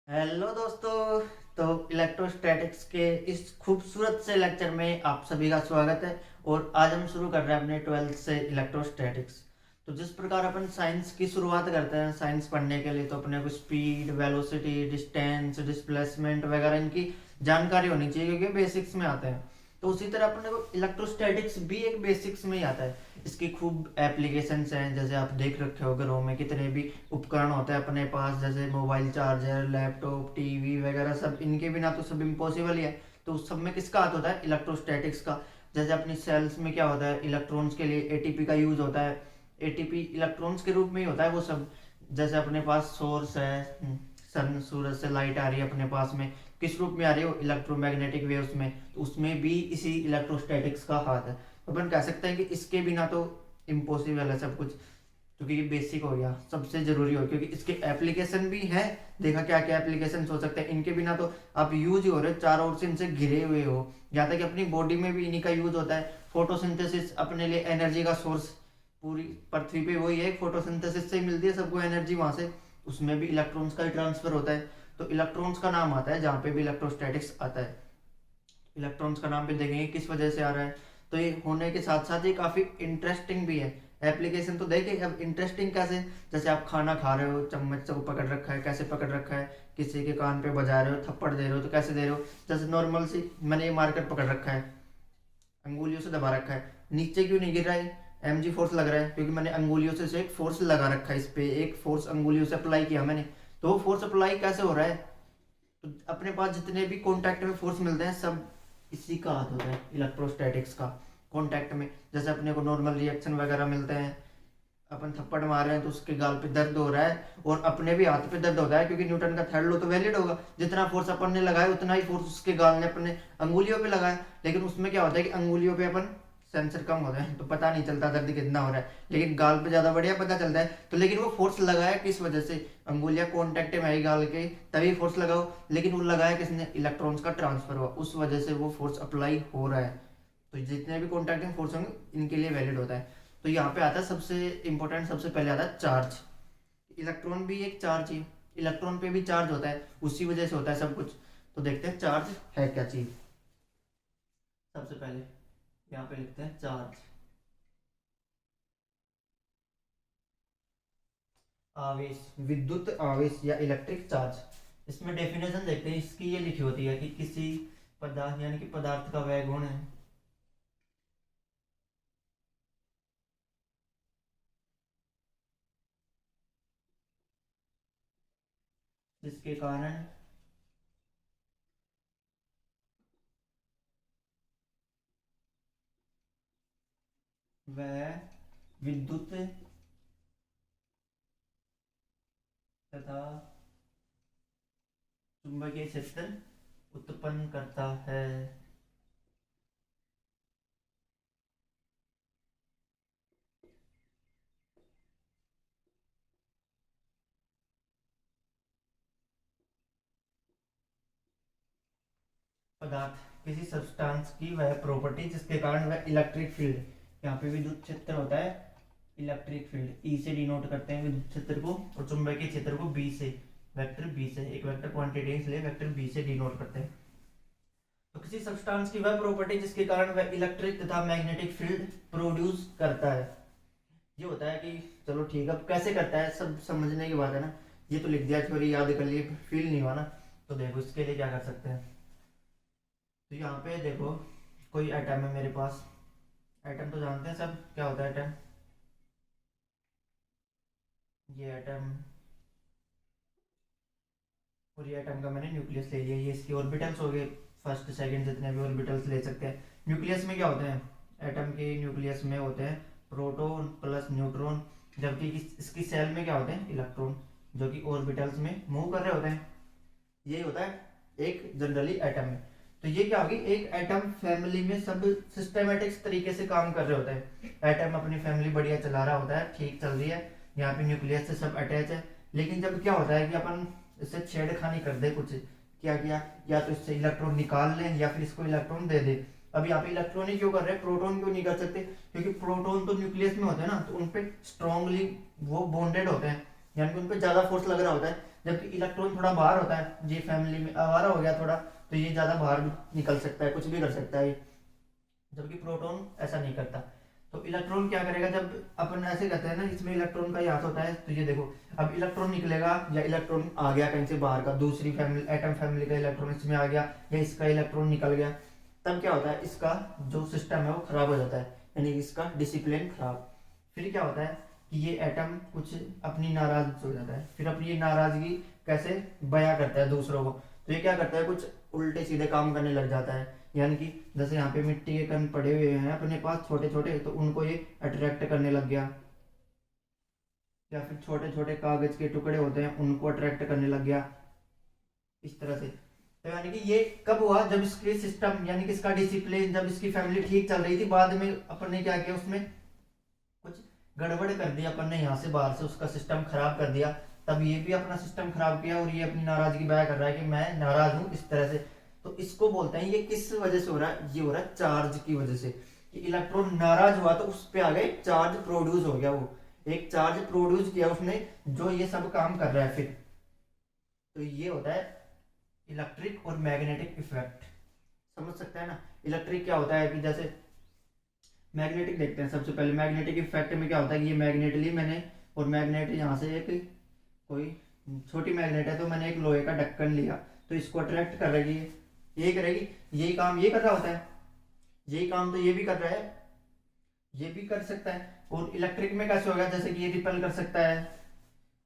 Hello दोस्तों। तो electrostatics के इस खूबसूरत से लेक्चर में आप सभी का स्वागत है। और आज हम शुरू कर रहे हैं अपने 12th से इलेक्ट्रोस्टैटिक्स। तो जिस प्रकार अपन साइंस की शुरुआत करते हैं साइंस पढ़ने के लिए, तो अपने को स्पीड, वेलोसिटी, डिस्टेंस, डिस्प्लेसमेंट वगैरह इनकी जानकारी होनी चाहिए क्योंकि बेसिक्स में आते हैं। तो उसी तरह अपने को इलेक्ट्रोस्टैटिक्स भी एक बेसिक्स में ही आता है। इसकी खूब एप्लीकेशंस हैं, जैसे आप देख रखे हो घरों में कितने भी उपकरण होते हैं अपने पास, जैसे मोबाइल चार्जर, लैपटॉप, टीवी वगैरह सब। इनके बिना तो सब इम्पॉसिबल ही है। तो उस सब में किसका हाथ होता है? इलेक्ट्रोस्टैटिक्स का। जैसे अपनी सेल्स में क्या होता है, इलेक्ट्रॉन्स के लिए एटीपी का यूज होता है। एटीपी इलेक्ट्रॉन्स के रूप में ही होता है वो सब। जैसे अपने पास सोर्स है, सन, सूरज से लाइट आ रही है अपने पास में, किस रूप में आ रही है? वो इलेक्ट्रोमैग्नेटिक वेव्स में। तो उसमें भी इसी इलेक्ट्रोस्टैटिक्स का हाथ है। तो अपन कह सकते हैं कि इसके बिना तो इम्पॉसिबल है सब कुछ, क्योंकि ये बेसिक हो गया, सबसे जरूरी हो, क्योंकि इसके एप्लीकेशन भी है। देखा क्या क्या एप्लीकेशन हो सकते हैं इनके बिना, तो आप यूज ही हो रहे, चारों ओर से इनसे घिरे हुए हो। यहाँ तक कि अपनी बॉडी में भी इन्हीं का यूज होता है। फोटोसिंथेसिस अपने लिए एनर्जी का सोर्स, पूरी पृथ्वी पे वही है, फोटोसिंथेसिस से ही मिलती है सबको एनर्जी वहां से। उसमें भी इलेक्ट्रॉन्स का ही ट्रांसफर होता है। तो इलेक्ट्रॉन्स का नाम आता है जहाँ पे भी इलेक्ट्रोस्टैटिक्स आता है। इलेक्ट्रॉन्स का नाम पे देखेंगे किस वजह से आ रहा है। तो ये होने के साथ साथ ये काफ़ी इंटरेस्टिंग भी है। एप्लीकेशन तो देखिए अब इंटरेस्टिंग कैसे, जैसे आप खाना खा रहे हो, चम्मच से वो पकड़ रखा है, कैसे पकड़ रखा है, किसी के कान पे बजा रहे हो, थप्पड़ दे रहे हो तो कैसे दे रहे हो? जैसे नॉर्मल सी मैंने ये मार्कर पकड़ रखा है, अंगुलियों से दबा रखा है, नीचे क्यों नहीं गिर रहा है? एमजी फोर्स लग रहा है क्योंकि मैंने अंगुलियों से एक फोर्स लगा रखा है, इस पे एक फोर्स अंगुलियों से अप्लाई किया मैंने। तो वो फोर्स अप्लाई कैसे हो रहा है? तो अपने पास जितने भी कॉन्टैक्ट में फोर्स मिलते हैं सब इसी का हाथ होता है, इलेक्ट्रोस्टैटिक्स का। कॉन्टैक्ट में जैसे अपने को नॉर्मल रिएक्शन वगैरह मिलते हैं, अपन थप्पड़ मार रहे हैं तो उसके गाल पे दर्द हो रहा है, और अपने भी हाथ पे दर्द होता है क्योंकि न्यूटन का थर्ड लॉ तो वैलिड होगा, जितना फोर्स अपन ने लगाया उतना ही फोर्स उसके गाल ने अपने अंगुलियों पे लगाया। लेकिन उसमें क्या होता है कि अंगुलियों पे अपन सेंसर कम होता है तो पता नहीं चलता दर्द कितना हो रहा है, लेकिन गाल पे ज्यादा बढ़िया पता चलता है। तो लेकिन वो फोर्स लगाया किस वजह से? अंगुलियां कॉन्टेक्ट में आई गाल के, तभी फोर्स लगाओ। लेकिन वो लगाया किसने? इलेक्ट्रॉन्स का ट्रांसफर हुआ, उस वजह से वो फोर्स अप्लाई हो रहा है। तो जितने भी कॉन्टैक्टिंग फोर्स होंगे इनके लिए वैलिड होता है। तो यहाँ पे आता है सबसे इंपॉर्टेंट, सबसे पहले आता है चार्ज। इलेक्ट्रॉन भी एक चार्ज है, इलेक्ट्रॉन पे भी चार्ज होता है, उसी वजह से होता है सब कुछ। तो देखते हैं चार्ज है क्या चीज। सबसे पहले यहाँ पे लिखते हैं चार्ज। आवेश, विद्युत आवेश या इलेक्ट्रिक चार्ज। इसमें डेफिनेशन देखते हैं इसकी, ये लिखी होती है कि किसी पदार्थ यानी कि पदार्थ का वह गुण है जिसके कारण वह विद्युत तथा चुंबकीय क्षेत्र उत्पन्न करता है। पदार्थ, किसी सब्सटेंस की वह प्रॉपर्टी जिसके कारण वह इलेक्ट्रिक फील्ड, यहाँ पे विद्युत क्षेत्र होता है, इलेक्ट्रिक फील्ड ई से डिनोट करते हैं विद्युत क्षेत्र को, और चुंबकीय क्षेत्र को बी से, वेक्टर बी से, एक वेक्टर क्वांटिटी इसलिए वेक्टर बी से डिनोट करते हैं। तो किसी सब्सटेंस की वह प्रॉपर्टी जिसके कारण वह इलेक्ट्रिक तथा मैग्नेटिक फील्ड प्रोड्यूस करता है। ये होता है कि चलो ठीक है, अब कैसे करता है सब समझने की बात है ना। ये तो लिख दिया, थ्योरी याद कर लिए, फील नहीं हुआ ना। तो देखो इसके लिए क्या कर सकते हैं। तो यहाँ पे देखो कोई एटम है मेरे पास। एटम तो जानते हैं सब क्या होता है एटम। ये एटम, और ये एटम का मैंने न्यूक्लियस ले लिया, ये इसके ऑर्बिटल्स हो गए, फर्स्ट सेकंड जितने भी ऑर्बिटल्स ले सकते हैं। न्यूक्लियस में क्या होते हैं? एटम के न्यूक्लियस में होते हैं प्रोटॉन प्लस न्यूट्रॉन, जबकि इसकी सेल में क्या होते हैं? इलेक्ट्रॉन, जो कि ऑर्बिटल्स में मूव कर रहे होते हैं। यही होता है एक जनरली एटम में। तो ये क्या होगी, एक एटम फैमिली में सब सिस्टमेटिक तरीके से काम कर रहे होते हैं। एटम अपनी फैमिली बढ़िया चला रहा होता है, ठीक चल रही है, यहाँ पे न्यूक्लियस से सब अटैच है। लेकिन जब क्या होता है कि अपन इससे छेड़खानी कर दे कुछ, क्या किया, या तो इससे इलेक्ट्रॉन निकाल लें या फिर इसको इलेक्ट्रॉन दे दे। अब यहाँ पे इलेक्ट्रॉन ही क्यों कर रहे हैं, प्रोटॉन क्यों नहीं कर सकते? क्योंकि प्रोटॉन तो न्यूक्लियस में होते हैं ना, तो उनपे स्ट्रांगली वो बॉन्डेड होते हैं। यानी कि उन पर ज़्यादा फोर्स लग रहा होता है, जबकि इलेक्ट्रॉन थोड़ा बाहर होता है, ये फैमिली में आवारा हो गया थोड़ा, तो ये ज़्यादा बाहर भी निकल सकता है, कुछ भी कर सकता है, जबकि प्रोटॉन ऐसा नहीं करता। तो इलेक्ट्रॉन क्या करेगा, जब अपन ऐसे कहते हैं ना इसमें इलेक्ट्रॉन का ही हाथ होता है, तो ये देखो अब इलेक्ट्रॉन निकलेगा या इलेक्ट्रॉन आ गया कहीं से बाहर का, दूसरी फैमिली एटम फैमिली का इलेक्ट्रॉन इसमें आ गया या इसका इलेक्ट्रॉन निकल गया, तब क्या होता है, इसका जो सिस्टम है वो खराब हो जाता है, यानी कि इसका डिसिप्लिन खराब। फिर क्या होता है कि ये एटम कुछ अपनी नाराज हो जाता है, फिर अपनी ये नाराजगी कैसे बयां करता है दूसरों को, तो ये क्या करता है, कुछ उल्टे सीधे काम करने लग जाता है, यानी कि जैसे यहाँ पे मिट्टी के कण पड़े हुए हैं अपने पास छोटे छोटे, तो उनको ये अट्रैक्ट करने लग गया, या फिर छोटे छोटे कागज के टुकड़े होते हैं उनको अट्रैक्ट करने लग गया, इस तरह से। तो यानी कि ये कब हुआ, जब इसके सिस्टम यानी कि इसका डिसिप्लिन, जब इसकी फैमिली ठीक चल रही थी, बाद में अपन ने क्या किया, उसमें कुछ गड़बड़ कर दिया अपन ने, यहाँ से बाहर से उसका सिस्टम खराब कर दिया, तब ये भी अपना सिस्टम खराब किया और ये अपनी नाराजगी बयां कर रहा है कि मैं नाराज हूँ इस तरह से। तो इसको बोलते हैं, ये किस वजह से हो रहा है, ये हो रहा है चार्ज की वजह से, कि इलेक्ट्रॉन नाराज हुआ तो उस पे आ गए चार्ज प्रोड्यूस हो गया, वो एक चार्ज प्रोड्यूस किया उसने जो ये सब काम कर रहा है फिर। तो ये होता है इलेक्ट्रिक और मैग्नेटिक इफेक्ट, समझ सकते हैं ना। इलेक्ट्रिक क्या होता है कि जैसे मैग्नेटिक देखते हैं सबसे पहले, मैग्नेटिक इफेक्ट में क्या होता है कि ये मैग्नेट ली मैंने, और मैग्नेट यहाँ से एक कोई छोटी मैग्नेट है, तो मैंने एक लोहे का ढक्कन लिया, तो इसको अट्रैक्ट कर रही है, ये करेगी, यही काम ये कर रहा होता है, यही काम तो ये भी कर रहा है, ये भी कर सकता है। और इलेक्ट्रिक में कैसे होगा, जैसे कि ये रिपेल कर सकता है,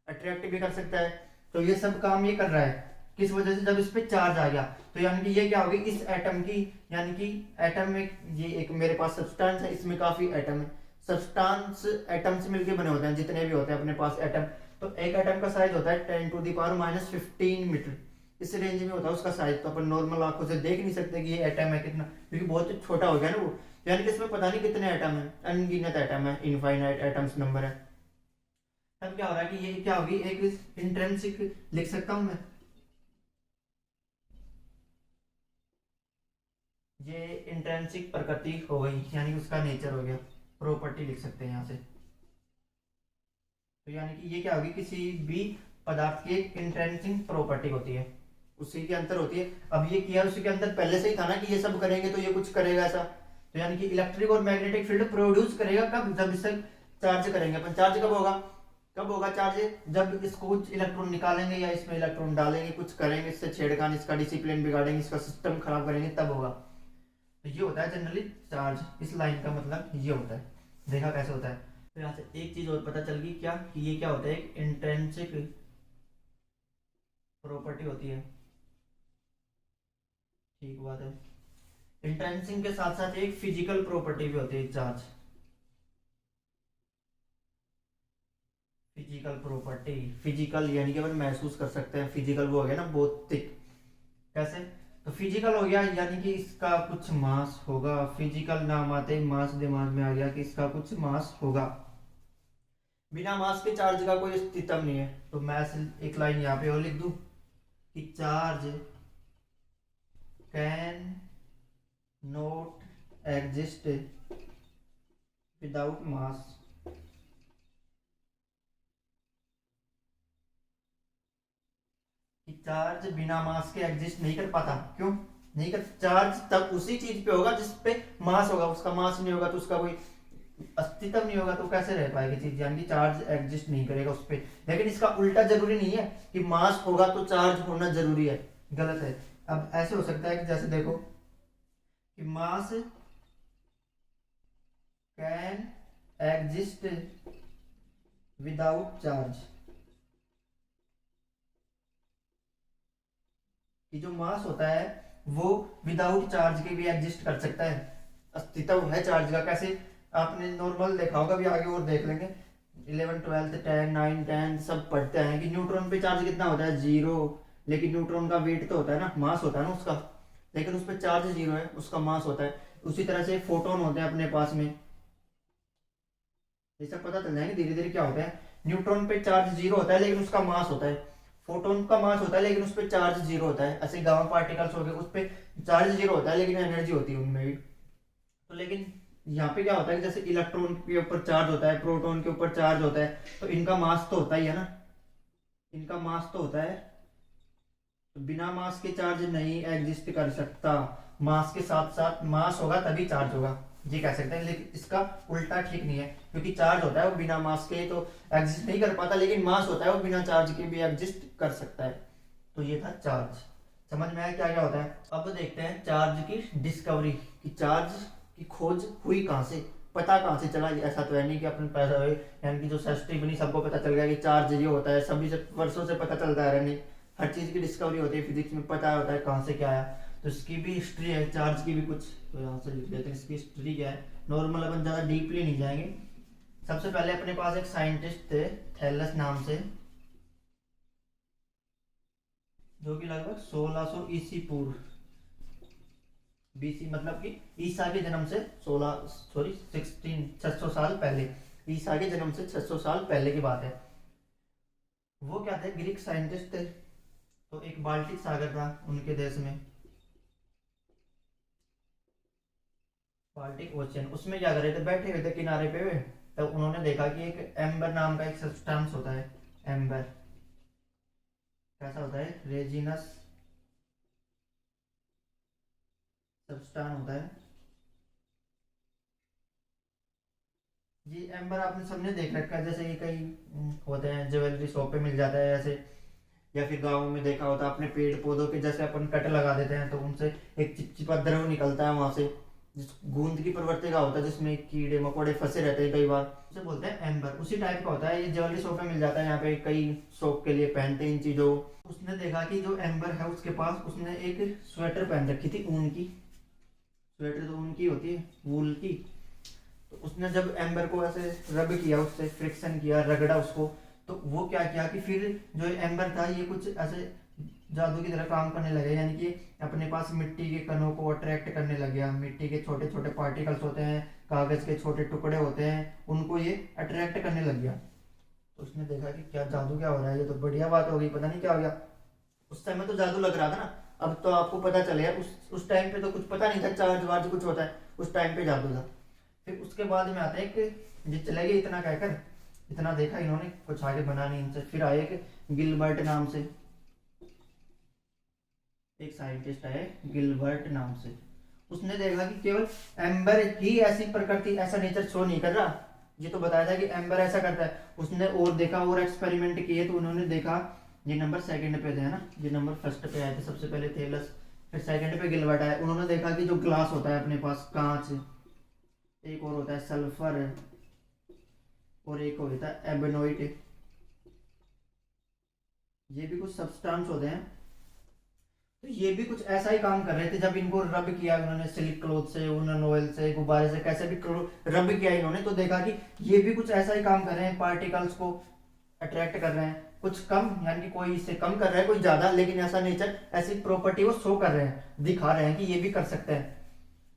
अट्रैक्ट भी कर सकता है, तो ये सब काम ये कर रहा है, किस वजह से, जब इस पे चार्ज आ गया, तो यानी कि ये क्या होगी, इस एटम की, यानी कि एटम में ये एक मेरे पास सब्सटेंस है, इसमें काफी एटम है, सब्सटेंस एटम से मिलकर बने होते हैं, जितने भी होते हैं अपने पास एटम, तो एक एटम का साइज होता है 10⁻⁻15 मीटर, इस रेंज में होता है उसका साइज। तो अपन नॉर्मल आंखों से देख नहीं सकते कि ये एटम है कितना, क्योंकि बहुत छोटा हो गया ना वो, यानी कि इसमें पता नहीं कितने एटम है, अनगिनत एटम है, इनफाइनाइट एटम्स नंबर है। तब क्या हो रहा है कि ये क्या होगी, एक इंट्रिंसिक लिख सकता हूं मैं, ये इंट्रिंसिक प्रकृति हो गई, यानी कि उसका नेचर हो गया, प्रॉपर्टी लिख सकते हैं यहाँ से। तो यानी कि ये क्या होगी, किसी भी पदार्थ की एक इंट्रिंसिक प्रॉपर्टी होती है, उसी के अंदर होती है। अब ये किया उसी के अंदर पहले से ही था ना कि ये सब करेंगे तो ये कुछ करेगा ऐसा, तो यानी कि इलेक्ट्रिक और मैग्नेटिक फील्ड प्रोड्यूस करेगा कब, जब इसे चार्ज करेंगे अपन। चार्ज कब होगा, कब होगा चार्ज, जब इसको कुछ इलेक्ट्रॉन निकालेंगे या इसमें इलेक्ट्रॉन डालेंगे, कुछ करेंगे, इससे छेड़खानी, इसका डिसिप्लिन बिगाड़ेंगे, इसका सिस्टम खराब करेंगे, तब होगा। तो ये होता है जनरली चार्ज, इस लाइन का मतलब ये होता है, देखा कैसे होता है। तो यहाँ से एक चीज और पता चल गई क्या, कि ये क्या होता है, एक इंट्रिंसिक प्रॉपर्टी होती है, ठीक बात है। इंट्रिंसिक के साथ साथ एक फिजिकल प्रॉपर्टी भी होती है चार्ज, फिजिकल प्रॉपर्टी, फिजिकल यानी कि अपन महसूस कर सकते हैं, फिजिकल वो हो गया ना भौतिक, कैसे, तो फिजिकल हो गया यानी कि इसका कुछ मास होगा, फिजिकल नाम आते ही मास दिमाग में आ गया कि इसका कुछ मास होगा, बिना मास के चार्ज का कोई अस्तित्व नहीं है। तो मैं एक लाइन यहाँ पे और लिख दूं कि charge can not exist without mass, कि चार्ज बिना मास के एग्जिस्ट नहीं कर पाता, क्यों नहीं कर, चार्ज तब उसी चीज पे होगा जिस पे मास होगा, उसका मास नहीं होगा तो उसका कोई अस्तित्व नहीं होगा, तो कैसे रह पाएगी चीज, यानी कि चार्ज एग्जिस्ट नहीं करेगा उस पर। लेकिन इसका उल्टा जरूरी नहीं है कि मास होगा तो चार्ज होना जरूरी है, गलत है। अब ऐसे हो सकता है कि जैसे देखो कि मास कैन एग्जिस्ट विदाउट चार्ज, कि जो मास होता है वो विदाउट चार्ज के भी एग्जिस्ट कर सकता है, अस्तित्व है चार्ज का। कैसे, आपने नॉर्मल देखा होगा, भी आगे और देख लेंगे, 11 12 10 9 10 सब पढ़ते हैं कि न्यूट्रॉन पे चार्ज कितना होता है, 0, लेकिन न्यूट्रॉन का वेट तो होता है ना, मास होता है ना उसका, लेकिन उस पर चार्ज 0 है, उसका मास होता है। उसी तरह से फोटोन होते हैं अपने पास में, ये सब पता चल जाएंगे धीरे धीरे क्या होता है। न्यूट्रॉन पे चार्ज 0 होता है लेकिन उसका मास होता है, फोटोन का मास होता है लेकिन उस पर चार्ज 0 होता है। ऐसे गामा पार्टिकल्स हो गए, उस पर चार्ज 0 होता है लेकिन एनर्जी होती है उनमें भी। तो लेकिन यहाँ पे क्या होता है, जैसे इलेक्ट्रॉन के ऊपर चार्ज होता है, प्रोटॉन के ऊपर चार्ज होता है, तो इनका मास तो होता ही है ना, इनका मास तो होता है, तो बिना मास के चार्ज नहीं एग्जिस्ट कर सकता। मास के साथ साथ मास होगा तभी चार्ज होगा, ये कह सकते हैं। लेकिन इसका उल्टा ठीक नहीं है, क्योंकि चार्ज होता है वो बिना मास के तो एग्जिस्ट नहीं कर पाता, लेकिन मास होता है वो बिना चार्ज के भी एग्जिस्ट कर सकता है। तो ये था चार्ज। समझ में आया क्या क्या होता है। अब देखते हैं चार्ज की डिस्कवरी, कि चार्ज की खोज हुई कहाँ से, पता कहाँ से चला। ऐसा तो है नहीं कि अपने पैसा हुए, यानी कि जो सृष्टि बनी सबको पता चल गया कि चार्ज ये होता है, सभी से वर्षों से पता चलता है। नहीं, हर चीज़ की डिस्कवरी होती है फिजिक्स में, पता होता है कहाँ से क्या आया। तो इसकी भी हिस्ट्री है चार्ज की भी कुछ, तो यहाँ से लिख लेते हैं इसकी हिस्ट्री क्या है। नॉर्मल अपन ज़्यादा डीपली नहीं जाएंगे। सबसे पहले अपने पास एक साइंटिस्ट थे थैलस नाम से, जो कि लगभग 1600 ईसी पूर्व, बीसी मतलब कि ईसा के जन्म से 600 साल पहले, ईसा के जन्म से 600 साल पहले की बात है। वो क्या थे, ग्रीक साइंटिस्ट थे। तो एक बाल्टिक सागर था उनके देश में, बाल्टिक ओशियन, उसमें क्या कर रहे थे, बैठे हुए थे किनारे पे वे। तो उन्होंने देखा कि एक एम्बर नाम का एक सब्सटेंस होता है। एम्बर कैसा होता है, रेजिनस सब्सटेंस होता है। जी एम्बर आपने सबने देख रखा है, जैसे ये कई होते हैं ज्वेलरी शॉप पे मिल जाता है ऐसे, या फिर गाँव में देखा होता है अपने पेड़ पौधों के, जैसे अपन कट लगा देते हैं तो उनसे एक चिपचिपा द्रव निकलता है वहां से, जिस गूंद की प्रवृत्ति का होता है, जिसमें कीड़े मकोड़े फंसे रहते हैं कई बार, उसे बोलते हैं एम्बर। उसी टाइप का होता है ये, ज्वेलरी शॉप में मिल जाता है, यहाँ पे कई शौक के लिए पहनते हैं इन चीजों को। उसने देखा कि जो एम्बर है उसके पास, उसने एक स्वेटर पहन रखी थी ऊन की, स्वेटर तो ऊन की होती है, वूल की। तो उसने जब एम्बर को ऐसे रब किया, उससे फ्रिक्शन किया, रगड़ा उसको, तो वो क्या किया कि फिर जो एम्बर था ये कुछ ऐसे जादू की तरह काम करने लगे, यानी कि अपने पास मिट्टी के कणों को अट्रैक्ट करने लग गया। मिट्टी के छोटे छोटे पार्टिकल्स होते हैं, कागज के छोटे टुकड़े होते हैं, उनको ये अट्रैक्ट करने लग गया। तो उसने देखा कि क्या जादू, क्या हो रहा है, ये तो बढ़िया बात हो गई, पता नहीं क्या हो गया। उस टाइम में तो जादू लग रहा था ना, अब तो आपको पता चलेगा। उस टाइम पे तो कुछ पता नहीं था चार्ज वार्ज कुछ होता है, उस टाइम पे जादू था। फिर उसके बाद में आते हैं कि ये चले गए इतना कहकर, इतना देखा इन्होंने, कुछ आगे बना नहीं इनसे। फिर आए कि गिलबर्ट नाम से एक साइंटिस्ट है, गिलबर्ट नाम से। उसने देखा कि केवल एम्बर ही ऐसी प्रकृति, ऐसा नेचर शो नहीं कर रहा। ये तो बताया था कि एम्बर ऐसा करता है, उसने और देखा और एक्सपेरिमेंट किए, तो उन्होंने देखा। ये नंबर सेकंड पे थे है ना, ये नंबर फर्स्ट पे आए थे, सबसे पहले थेलस, फिर सेकंड पे गिलबर्ट आया। उन्होंने देखा कि जो ग्लास होता है अपने पास, कांच, एक और होता है सल्फर, और एक होता है एबेनोइट, ये भी कुछ सब्सटेंस होते हैं। तो ये भी कुछ ऐसा ही काम कर रहे थे। जब इनको रब किया उन्होंने सिल्क क्लॉथ से, उन्होंने ऑयल से, गुब्बारे से, कैसे भी रब किया इन्होंने, तो देखा कि ये भी कुछ ऐसा ही काम कर रहे हैं, पार्टिकल्स को अट्रैक्ट कर रहे हैं। कुछ कम, यानी कि कोई इससे कम कर रहा है, कोई ज्यादा, लेकिन ऐसा नेचर, ऐसी प्रॉपर्टी वो शो कर रहे हैं, दिखा रहे हैं कि ये भी कर सकते हैं।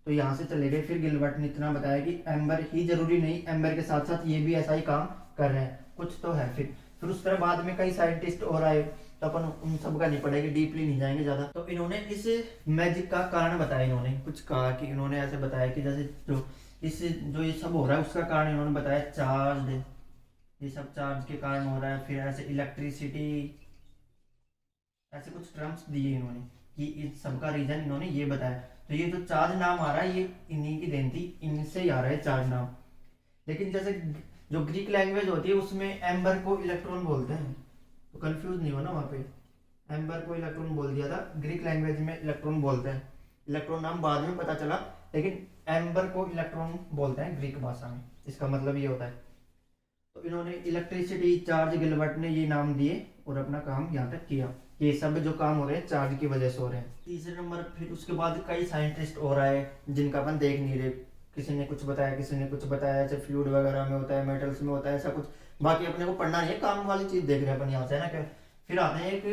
तो यहाँ से चले गए। फिर गिलबर्ट ने इतना बताया कि एम्बर ही जरूरी नहीं, एम्बर के साथ साथ ये भी ऐसा ही काम कर रहे हैं, कुछ तो है। फिर उस तरह बाद में कई साइंटिस्ट और आए, तो अपन उन सब का नहीं पढ़ेंगे, डीपली नहीं जाएंगे ज्यादा। तो इन्होंने इस मैजिक का कारण बताया, इन्होंने कुछ कहा कि इन्होंने ऐसे बताया कि जैसे जो ये सब हो रहा है उसका कारण इन्होंने बताया चार्ज, ये सब चार्ज के कारण हो रहा है। फिर ऐसे इलेक्ट्रिसिटी, ऐसे कुछ टर्म्स दिए इन्होंने, कि इस सब का रीजन इन्होंने ये बताया। तो ये जो चार्ज नाम आ रहा है ये इन्हीं की देन थी, इनसे ही आ रहा है चार्ज नाम। लेकिन जैसे जो ग्रीक लैंग्वेज होती है उसमें एम्बर को इलेक्ट्रॉन बोलते हैं, तो कंफ्यूज नहीं हो ना वहाँ पे, एम्बर को इलेक्ट्रॉन बोल दिया था, ग्रीक लैंग्वेज में इलेक्ट्रॉन बोलते हैं। इलेक्ट्रॉन नाम बाद में पता चला, लेकिन एम्बर को इलेक्ट्रॉन बोलते हैं ग्रीक भाषा में, इसका मतलब ये होता है। तो इन्होंने इलेक्ट्रिसिटी, चार्ज, गिलबर्ट ने ये नाम दिए और अपना काम यहाँ तक किया। ये सब जो काम हो रहे हैं चार्ज की वजह से हो रहे हैं। तीसरे नंबर, फिर उसके बाद कई साइंटिस्ट और आए जिनका अपन देख नहीं रहे। किसी ने कुछ बताया, किसी ने कुछ बताया, जैसे फ्लूइड वगैरह में होता है, मेटल्स में होता है, ऐसा कुछ। बाकी अपने को पढ़ना नहीं है, काम वाली चीज देख रहे हैं अपन यहाँ से, है ना क्या। फिर आते हैं एक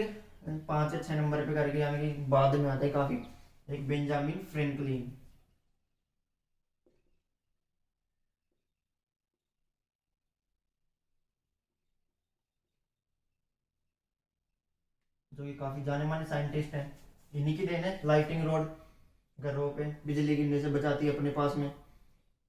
5 या 6 नंबर पे करके, यानी कि बाद में आते हैं काफी, एक बेंजामिन फ्रैंकलिन। जो कि काफी जाने माने साइंटिस्ट हैं। इन्हीं की देन है लाइटिंग रॉड, घरों पे बिजली गिरने से बचाती है अपने पास में।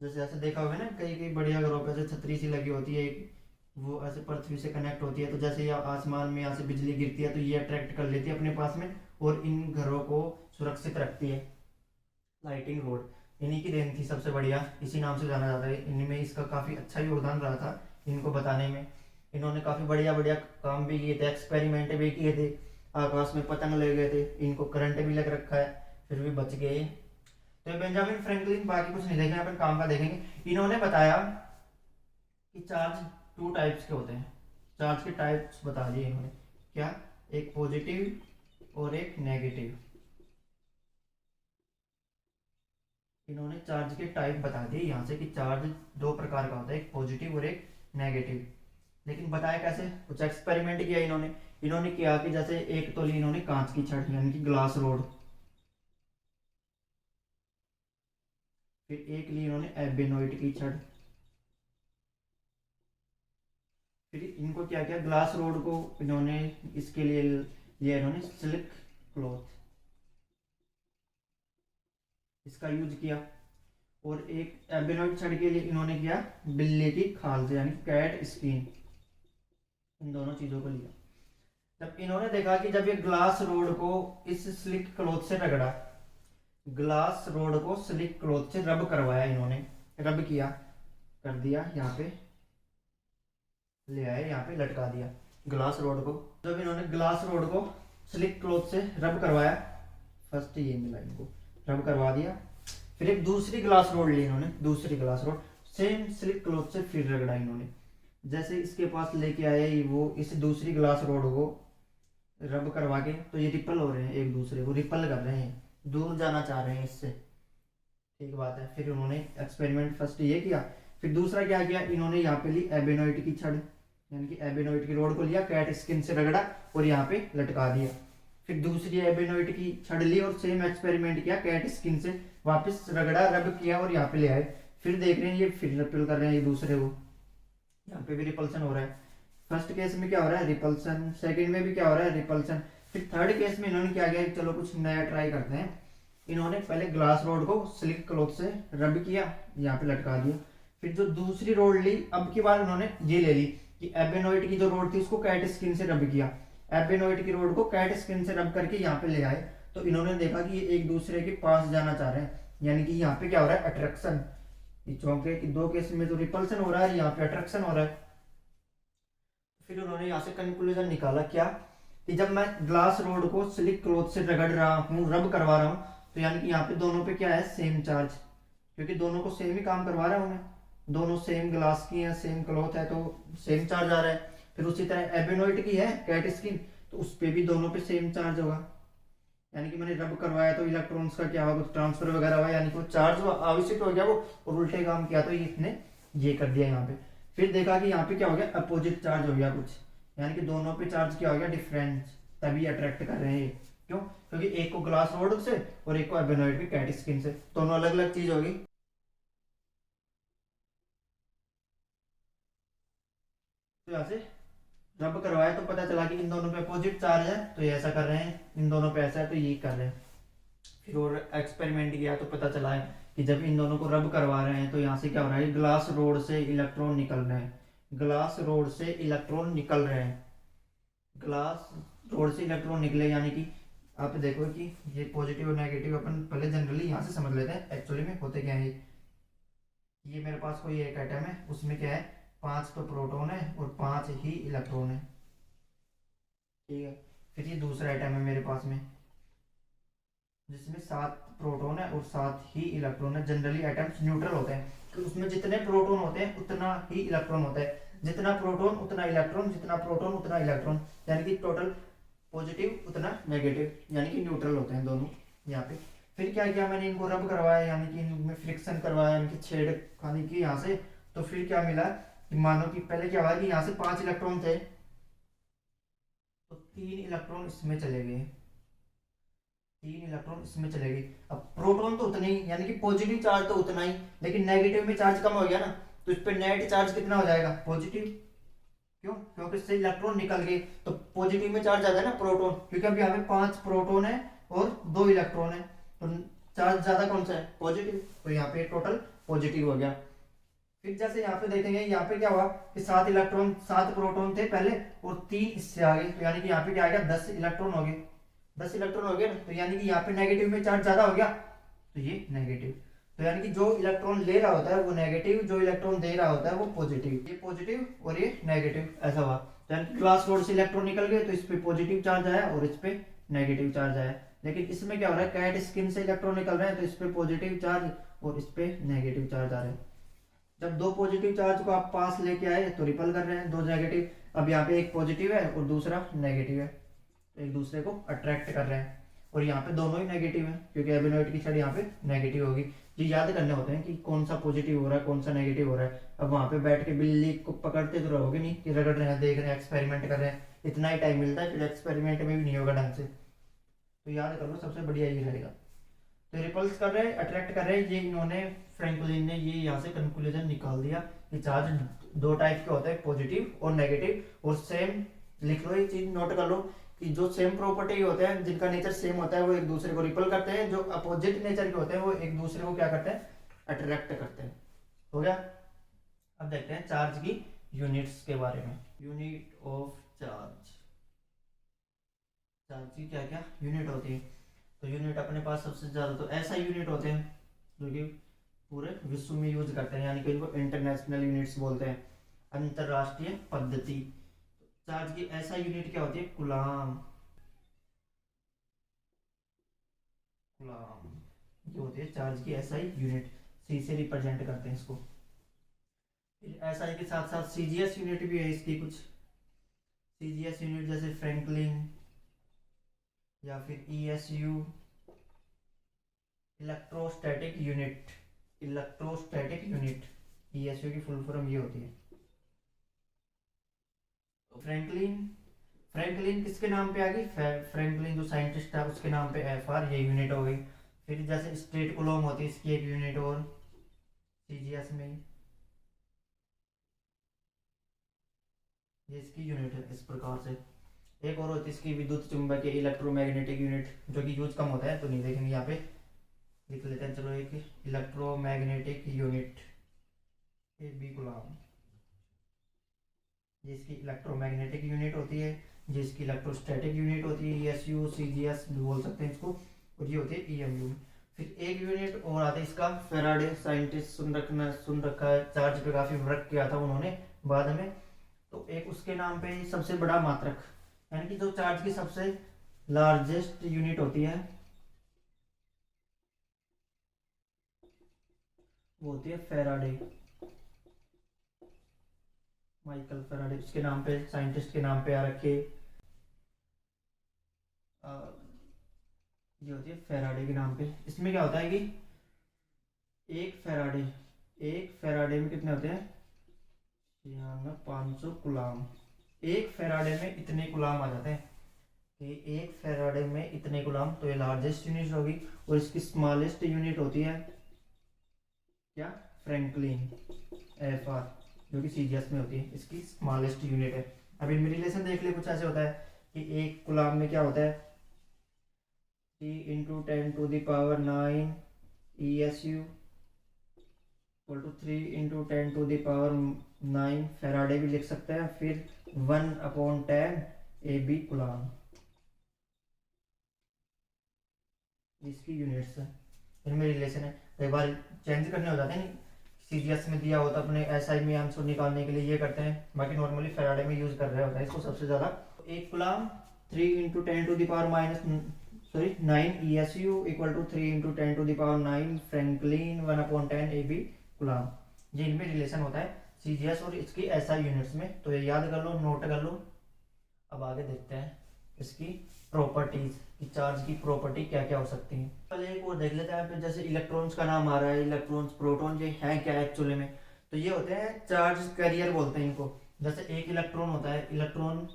जैसे ऐसे देखा होगा ना, कई कई बढ़िया घरों पे ऐसे छतरी सी लगी होती है एक, वो ऐसे पृथ्वी से कनेक्ट होती है, तो जैसे ये आसमान में यहाँ से बिजली गिरती है तो ये अट्रैक्ट कर लेती है अपने पास में और इन घरों को सुरक्षित रखती है। लाइटिंग रोड इन्हीं की देन थी सबसे बढ़िया, इसी नाम से जाना जाता है। इनमें इसका काफ़ी अच्छा योगदान रहा था इनको बताने में। इन्होंने काफ़ी बढ़िया बढ़िया काम भी किए थे, एक्सपेरिमेंट भी किए थे, आकाश में पतंग ले गए थे, इनको करंट भी लग रखा है फिर भी बच गए। तो बेंजामिन फ्रैंकलिन, बाकी कुछ नहीं देखेंगे अपन, काम का देखेंगे। इन्होंने बताया कि चार्ज 2 टाइप्स के होते हैं। चार्ज के टाइप्स बता दिए इन्होंने, क्या, एक पॉजिटिव और एक नेगेटिव। इन्होंने चार्ज के टाइप बता दिए यहाँ से कि चार्ज 2 प्रकार का होता है, एक पॉजिटिव और एक नेगेटिव। लेकिन बताया कैसे, कुछ एक्सपेरिमेंट किया इन्होंने। इन्होंने किया कि जैसे एक तो ली इन्होंने कांच की छड़ यानी कि ग्लास रोड, फिर एक ली इन्होंने एबेनोइट की छड़, फिर इनको क्या किया, ग्लास रोड को इन्होंने इसके लिए लिया इन्होंने सिल्क क्लॉथ, इसका यूज किया। और एक एबेनोइट छड़ के लिए इन्होंने किया बिल्ली की खाल से यानी कैट स्किन, इन दोनों चीजों को लिया। तब इन्होंने देखा कि जब ये ग्लास रोड को इस स्लिक क्लॉथ से रगड़ा, ग्लास रोड को स्लिक क्लॉथ से रब करवाया इन्होंने, रब किया, कर दिया, यहाँ पे ले आए, यहाँ पे लटका दिया ग्लास रोड को। जब इन्होंने ग्लास रोड को स्लिक क्लॉथ से रब करवाया, फर्स्ट ये मिला इनको, रब करवा दिया, फिर एक दूसरी ग्लास रोड ली इन्होंने, दूसरी glass rod same silk cloth से फिर रगड़ा इन्होंने। जैसे इसके पास लेके आए वो इस दूसरी ग्लास रोड को रब करवा के, तो ये रिपल हो रहे हैं, एक दूसरे को रिपल कर रहे हैं, दूर जाना चाह रहे हैं इससे, ठीक बात है। फिर उन्होंने एक्सपेरिमेंट फर्स्ट ये किया, फिर दूसरा क्या किया इन्होंने, यहाँ पे ली एबेनोइट की छड़ यानी कि एबेनोइट की रोड को लिया, कैट स्किन से रगड़ा और यहाँ पे लटका दिया। फिर दूसरी एबेनोइट की छड़ ली और सेम एक्सपेरिमेंट किया, कैट स्किन से वापस रगड़ा, रब किया और यहाँ पे ले आए। फिर देख रहे हैं ये फिर रिपल कर रहे हैं एक दूसरे को, यहाँ पे भी रिपल्सन हो रहा है। फर्स्ट केस में क्या हो रहा है, रिपल्सन, सेकंड में भी क्या हो रहा है, रिपल्सन। फिर थर्ड केस में इन्होंने क्या किया, चलो कुछ नया ट्राई करते हैं। इन्होंने पहले ग्लास रोड को सिल्क क्लॉथ से रब किया, यहाँ पे लटका दिया। फिर जो दूसरी रोड ली, अब की बार उन्होंने ये ले ली कि एबेनोइट की जो रोड थी उसको कैट स्किन से रब किया, एबेनोइट की रोड को कैट स्किन से रब करके यहाँ पे ले आए। तो इन्होंने देखा कि ये एक दूसरे के पास जाना चाह रहे हैं, यानी कि यहाँ पे क्या हो रहा है, अट्रैक्शन। ये चौके कि 2 केस में तो रिपल्सन हो रहा है, यहाँ पे अट्रैक्शन हो रहा है। फिर उन्होंने यहाँ से कंक्लूजन निकाला क्या, कि जब मैं ग्लास रोड को सिल्क क्लॉथ से रगड़ रहा हूँ, रब करवा रहा हूँ, तो यानी कि यहाँ पे दोनों पे क्या है, सेम चार्ज, क्योंकि दोनों को सेम ही काम करवा रहा हूँ मैं, दोनों सेम ग्लास की है, सेम क्लॉथ है, तो सेम चार्ज आ रहा है। फिर उसी तरह एबेनोइट की है कैट स्किन, तो उस पर भी दोनों पे सेम चार्ज होगा, यानी कि मैंने रब करवाया तो इलेक्ट्रॉन्स का क्या होगा, ट्रांसफर वगैरह हुआ, यानी कि वो चार्ज आविष्ट हो गया वो, और उल्टे काम किया तो इसने ये कर दिया यहाँ पे। फिर देखा कि यहाँ पे क्या हो गया, अपोजिट चार्ज हो गया कुछ, यानी कि दोनों पे चार्ज क्या हो गया, डिफरेंस, तभी अट्रैक्ट कर रहे हैं। क्यों, क्योंकि एक को ग्लास रोड से और एक को एबेनोइड की कैट स्किन से, दोनों अलग अलग चीज होगी। तो यहाँ से रब करवाया तो पता चला कि इन दोनों पे अपोजिट चार्ज है, तो ये ऐसा कर रहे हैं, इन दोनों पे ऐसा है तो ये कर रहे हैं। फिर और एक्सपेरिमेंट किया तो पता चला है कि जब इन दोनों को रब करवा रहे हैं तो यहाँ से क्या हो रहा है, ग्लास रोड से इलेक्ट्रॉन निकल रहे हैं, ग्लास रोड से इलेक्ट्रॉन निकल रहे हैं, ग्लास रोड से इलेक्ट्रॉन निकले, यानी कि आप देखो कि ये पॉजिटिव और नेगेटिव अपन पहले जनरली यहाँ से समझ लेते हैं, एक्चुअली में होते क्या है। ये मेरे पास कोई एक एटम है, उसमें क्या है, 5 तो प्रोटॉन है और 5 ही इलेक्ट्रॉन है, ठीक है। फिर ये दूसरा एटम है मेरे पास में, जिसमें 7 प्रोटॉन है और 7 ही इलेक्ट्रॉन है। जनरली एटम्स न्यूट्रल होते हैं, तो उसमें जितने प्रोटॉन होते हैं उतना ही इलेक्ट्रॉन होता है, जितना प्रोटॉन उतना इलेक्ट्रॉन, जितना प्रोटॉन उतना इलेक्ट्रॉन, यानी कि टोटल पॉजिटिव उतना नेगेटिव, यानी कि न्यूट्रल होते हैं दोनों यहाँ पे। फिर क्या किया मैंने, इनको रब करवाया, यानी कि इनमें फ्रिक्शन करवाया, इनकी छेड़ खानी की यहाँ से। तो फिर क्या मिला कि मानो कि पहले क्या हुआ कि यहाँ से 5 इलेक्ट्रॉन थे, तो 3 इलेक्ट्रॉन इसमें चले गए, 3 इलेक्ट्रॉन इसमें चले गए। अब प्रोटॉन तो उतने ही, यानी कि पॉजिटिव चार्ज तो उतना ही, लेकिन नेगेटिव में चार्ज कम हो गया ना, तो इस पे नेट चार्ज कितना हो जाएगा, पॉजिटिव। क्यों, क्योंकि इससे इलेक्ट्रॉन निकल गए, तो पॉजिटिव में चार्ज आ गया ना प्रोटॉन, क्योंकि अब यहाँ पे 5 प्रोटॉन है और 2 इलेक्ट्रॉन है, तो चार्ज ज्यादा कौन सा है, पॉजिटिव, तो यहाँ पे टोटल पॉजिटिव हो गया। फिर जैसे यहाँ पे देखेंगे, यहाँ पे क्या हुआ कि 7 इलेक्ट्रॉन 7 प्रोटॉन थे पहले और 3 इससे आ गए, तो यानी कि यहाँ पे क्या आ गया 10 इलेक्ट्रॉन हो गए। 10 इलेक्ट्रॉन हो गए ना, तो यानी कि यहाँ पे नेगेटिव में चार्ज ज्यादा हो गया, तो ये नेगेटिव। तो यानी कि जो इलेक्ट्रॉन ले रहा होता है वो नेगेटिव, जो इलेक्ट्रॉन दे रहा होता है वो पॉजिटिव, ये पॉजिटिव और ये नेगेटिव, ऐसा हुआ। तो यानी ग्लास रोड से इलेक्ट्रॉन निकल गए, तो इस पे पॉजिटिव चार्ज आया और इस पे नेगेटिव चार्ज आया। लेकिन इसमें क्या हो रहा है, कैट स्किन से इलेक्ट्रॉन निकल रहे हैं, तो इस पे पॉजिटिव चार्ज और इस पे नेगेटिव चार्ज आ रहे हैं। जब दो पॉजिटिव चार्ज को आप पास लेके आए तो रिपल कर रहे हैं दो नेगेटिव। अब यहाँ पे एक पॉजिटिव है और दूसरा नेगेटिव है, तो एक दूसरे को अट्रैक्ट कर रहे हैं, और यहाँ पे दोनों ही नेगेटिव है क्योंकि एबेनॉइड की छड़ यहाँ पे नेगेटिव होगी। ये याद करने होते हैं कि कौन सा पॉजिटिव हो रहा है कौन सा नेगेटिव हो रहा है। अब वहाँ पे बैठ के बिल्ली को पकड़ते तो रहोगे नहीं कि रगड़ रहे हैं, देख रहे हैं, एक्सपेरिमेंट कर रहे हैं, इतना ही टाइम मिलता है, फिर एक्सपेरिमेंट में भी नहीं होगा ढंग से। तो याद कर लो, सबसे बढ़िया ये रहेगा। तो रिपल्स कर रहे हैं, अट्रैक्ट कर रहे हैं, ये इन्होंने फ्रैंकलिन ने ये यहाँ से कंक्लूजन निकाल दिया कि चार्ज दो टाइप के होते हैं, पॉजिटिव और नेगेटिव। और सेम लिख लो, ये चीज नोट कर लो कि जो सेम प्रॉपर्टी होते हैं, जिनका नेचर सेम होता है, वो एक दूसरे को रिपल करते हैं, जो अपोजिट नेचर के होते हैं वो एक दूसरे को क्या करते हैं, अट्रैक्ट करते हैं। हो गया। अब देखते हैं चार्ज की यूनिट्स के बारे में। यूनिट ऑफ चार्ज, चार्ज की क्या क्या यूनिट होती है। तो यूनिट अपने पास सबसे ज्यादा तो ऐसा यूनिट होते हैं जो कि पूरे विश्व में यूज करते हैं, यानी कि इनको इंटरनेशनल यूनिट्स बोलते हैं, अंतरराष्ट्रीय पद्धति। चार्ज की ऐसा यूनिट क्या होती है, कूलाम। कूलाम ये होती है चार्ज की ऐसा यूनिट, सी से रिप्रेजेंट करते हैं इसको। एसआई के साथ साथ सीजीएस यूनिट भी है इसकी कुछ। सीजीएस यूनिट जैसे फ्रैंकलिन या फिर ईएसयू, इलेक्ट्रोस्टैटिक यूनिट। इलेक्ट्रोस्टैटिक यूनिट, ईएसयू की फुल फॉर्म ये होती है। तो फ्रैंकलिन, फ्रैंकलिन किसके नाम पे आ गई, फ्रैंकलिन जो साइंटिस्ट था उसके नाम पे एफआर ये यूनिट हो गई। फिर जैसे स्ट्रेट कूलॉम होती है, इसकी एक यूनिट और सीजीएस में, ये इसकी यूनिट है इस प्रकार से। एक और होती है इसकी विद्युत चुंबकीय इलेक्ट्रोमैग्नेटिक यूनिट, जो कि यूज कम होता है तो नहीं देखेंगे, यहाँ पे लिख लेते हैं चलो। एक इलेक्ट्रोमैग्नेटिक यूनिट, ए बी गुलाम, ये इसकी इलेक्ट्रोमैग्नेटिक यूनिट होती है, जिसकी इलेक्ट्रोस्टैटिक यूनिट होती है, एसयू सीजीएस भी बोल सकते हैं इसको, और ये होती है ईएमयू। फिर एक यूनिट और आता है इसका फेराडे, साइंटिस्ट सुन रखा है, चार्ज पे काफी वर्क किया था उन्होंने बाद में। तो एक उसके नाम पे सबसे बड़ा मात्रक, यानी कि जो चार्ज की सबसे लार्जेस्ट यूनिट होती है वो होती है फेराडे, माइकल फेराडे, उसके नाम पे, साइंटिस्ट के नाम पे आ रखे। ये होती है फेराडे के नाम पे। इसमें क्या होता है कि एक फेराडे में कितने होते हैं, यहाँ में 500 गुलाम। एक फेराडे में इतने गुलाम आ जाते हैं कि एक फेराडे में इतने गुलाम, तो ये लार्जेस्ट यूनिट होगी। और इसकी स्मॉलेस्ट यूनिट होती है क्या, फ्रैंकलिन एफआर, जो कि सीजीएस में होती है, इसकी स्मॉलेस्ट यूनिट है। अब इनमें रिलेशन देख ले, कुछ ऐसे होता है कि एक गुलाम में क्या होता है, 3 × 10⁹ ESU इक्वल टू 3 × 10⁹ फेराडे भी लिख सकते हैं। फिर 1/10 AB कूलाम, इसकी यूनिट्स है, इनमें रिलेशन है। कई बार चेंज करने हो जाते हैं, सीजीएस में दिया होता है अपने एसआई में आंसर निकालने के लिए ये करते हैं, बाकी नॉर्मली फेराडे में यूज कर रहे होता है इसको सबसे ज्यादा। एक coulomb 3 × 10⁻9 ESU equal to 3 × 10⁹ franklin 1/10 AB coulomb, ये इनमें रिलेशन होता है सीजीएस और इसकी एसआई यूनिट्स में। तो ये याद कर लो, नोट कर लो। अब आगे देखते हैं इसकी प्रॉपर्टीज, कि चार्ज की प्रॉपर्टी क्या क्या हो सकती है। पहले एक और देख लेते हैं, जैसे इलेक्ट्रॉन्स का नाम आ रहा है, इलेक्ट्रॉन्स प्रोटॉन, ये है क्या एक्चुअली में, तो ये होते हैं चार्ज कैरियर बोलते हैं इनको। जैसे एक इलेक्ट्रॉन होता है, इलेक्ट्रॉन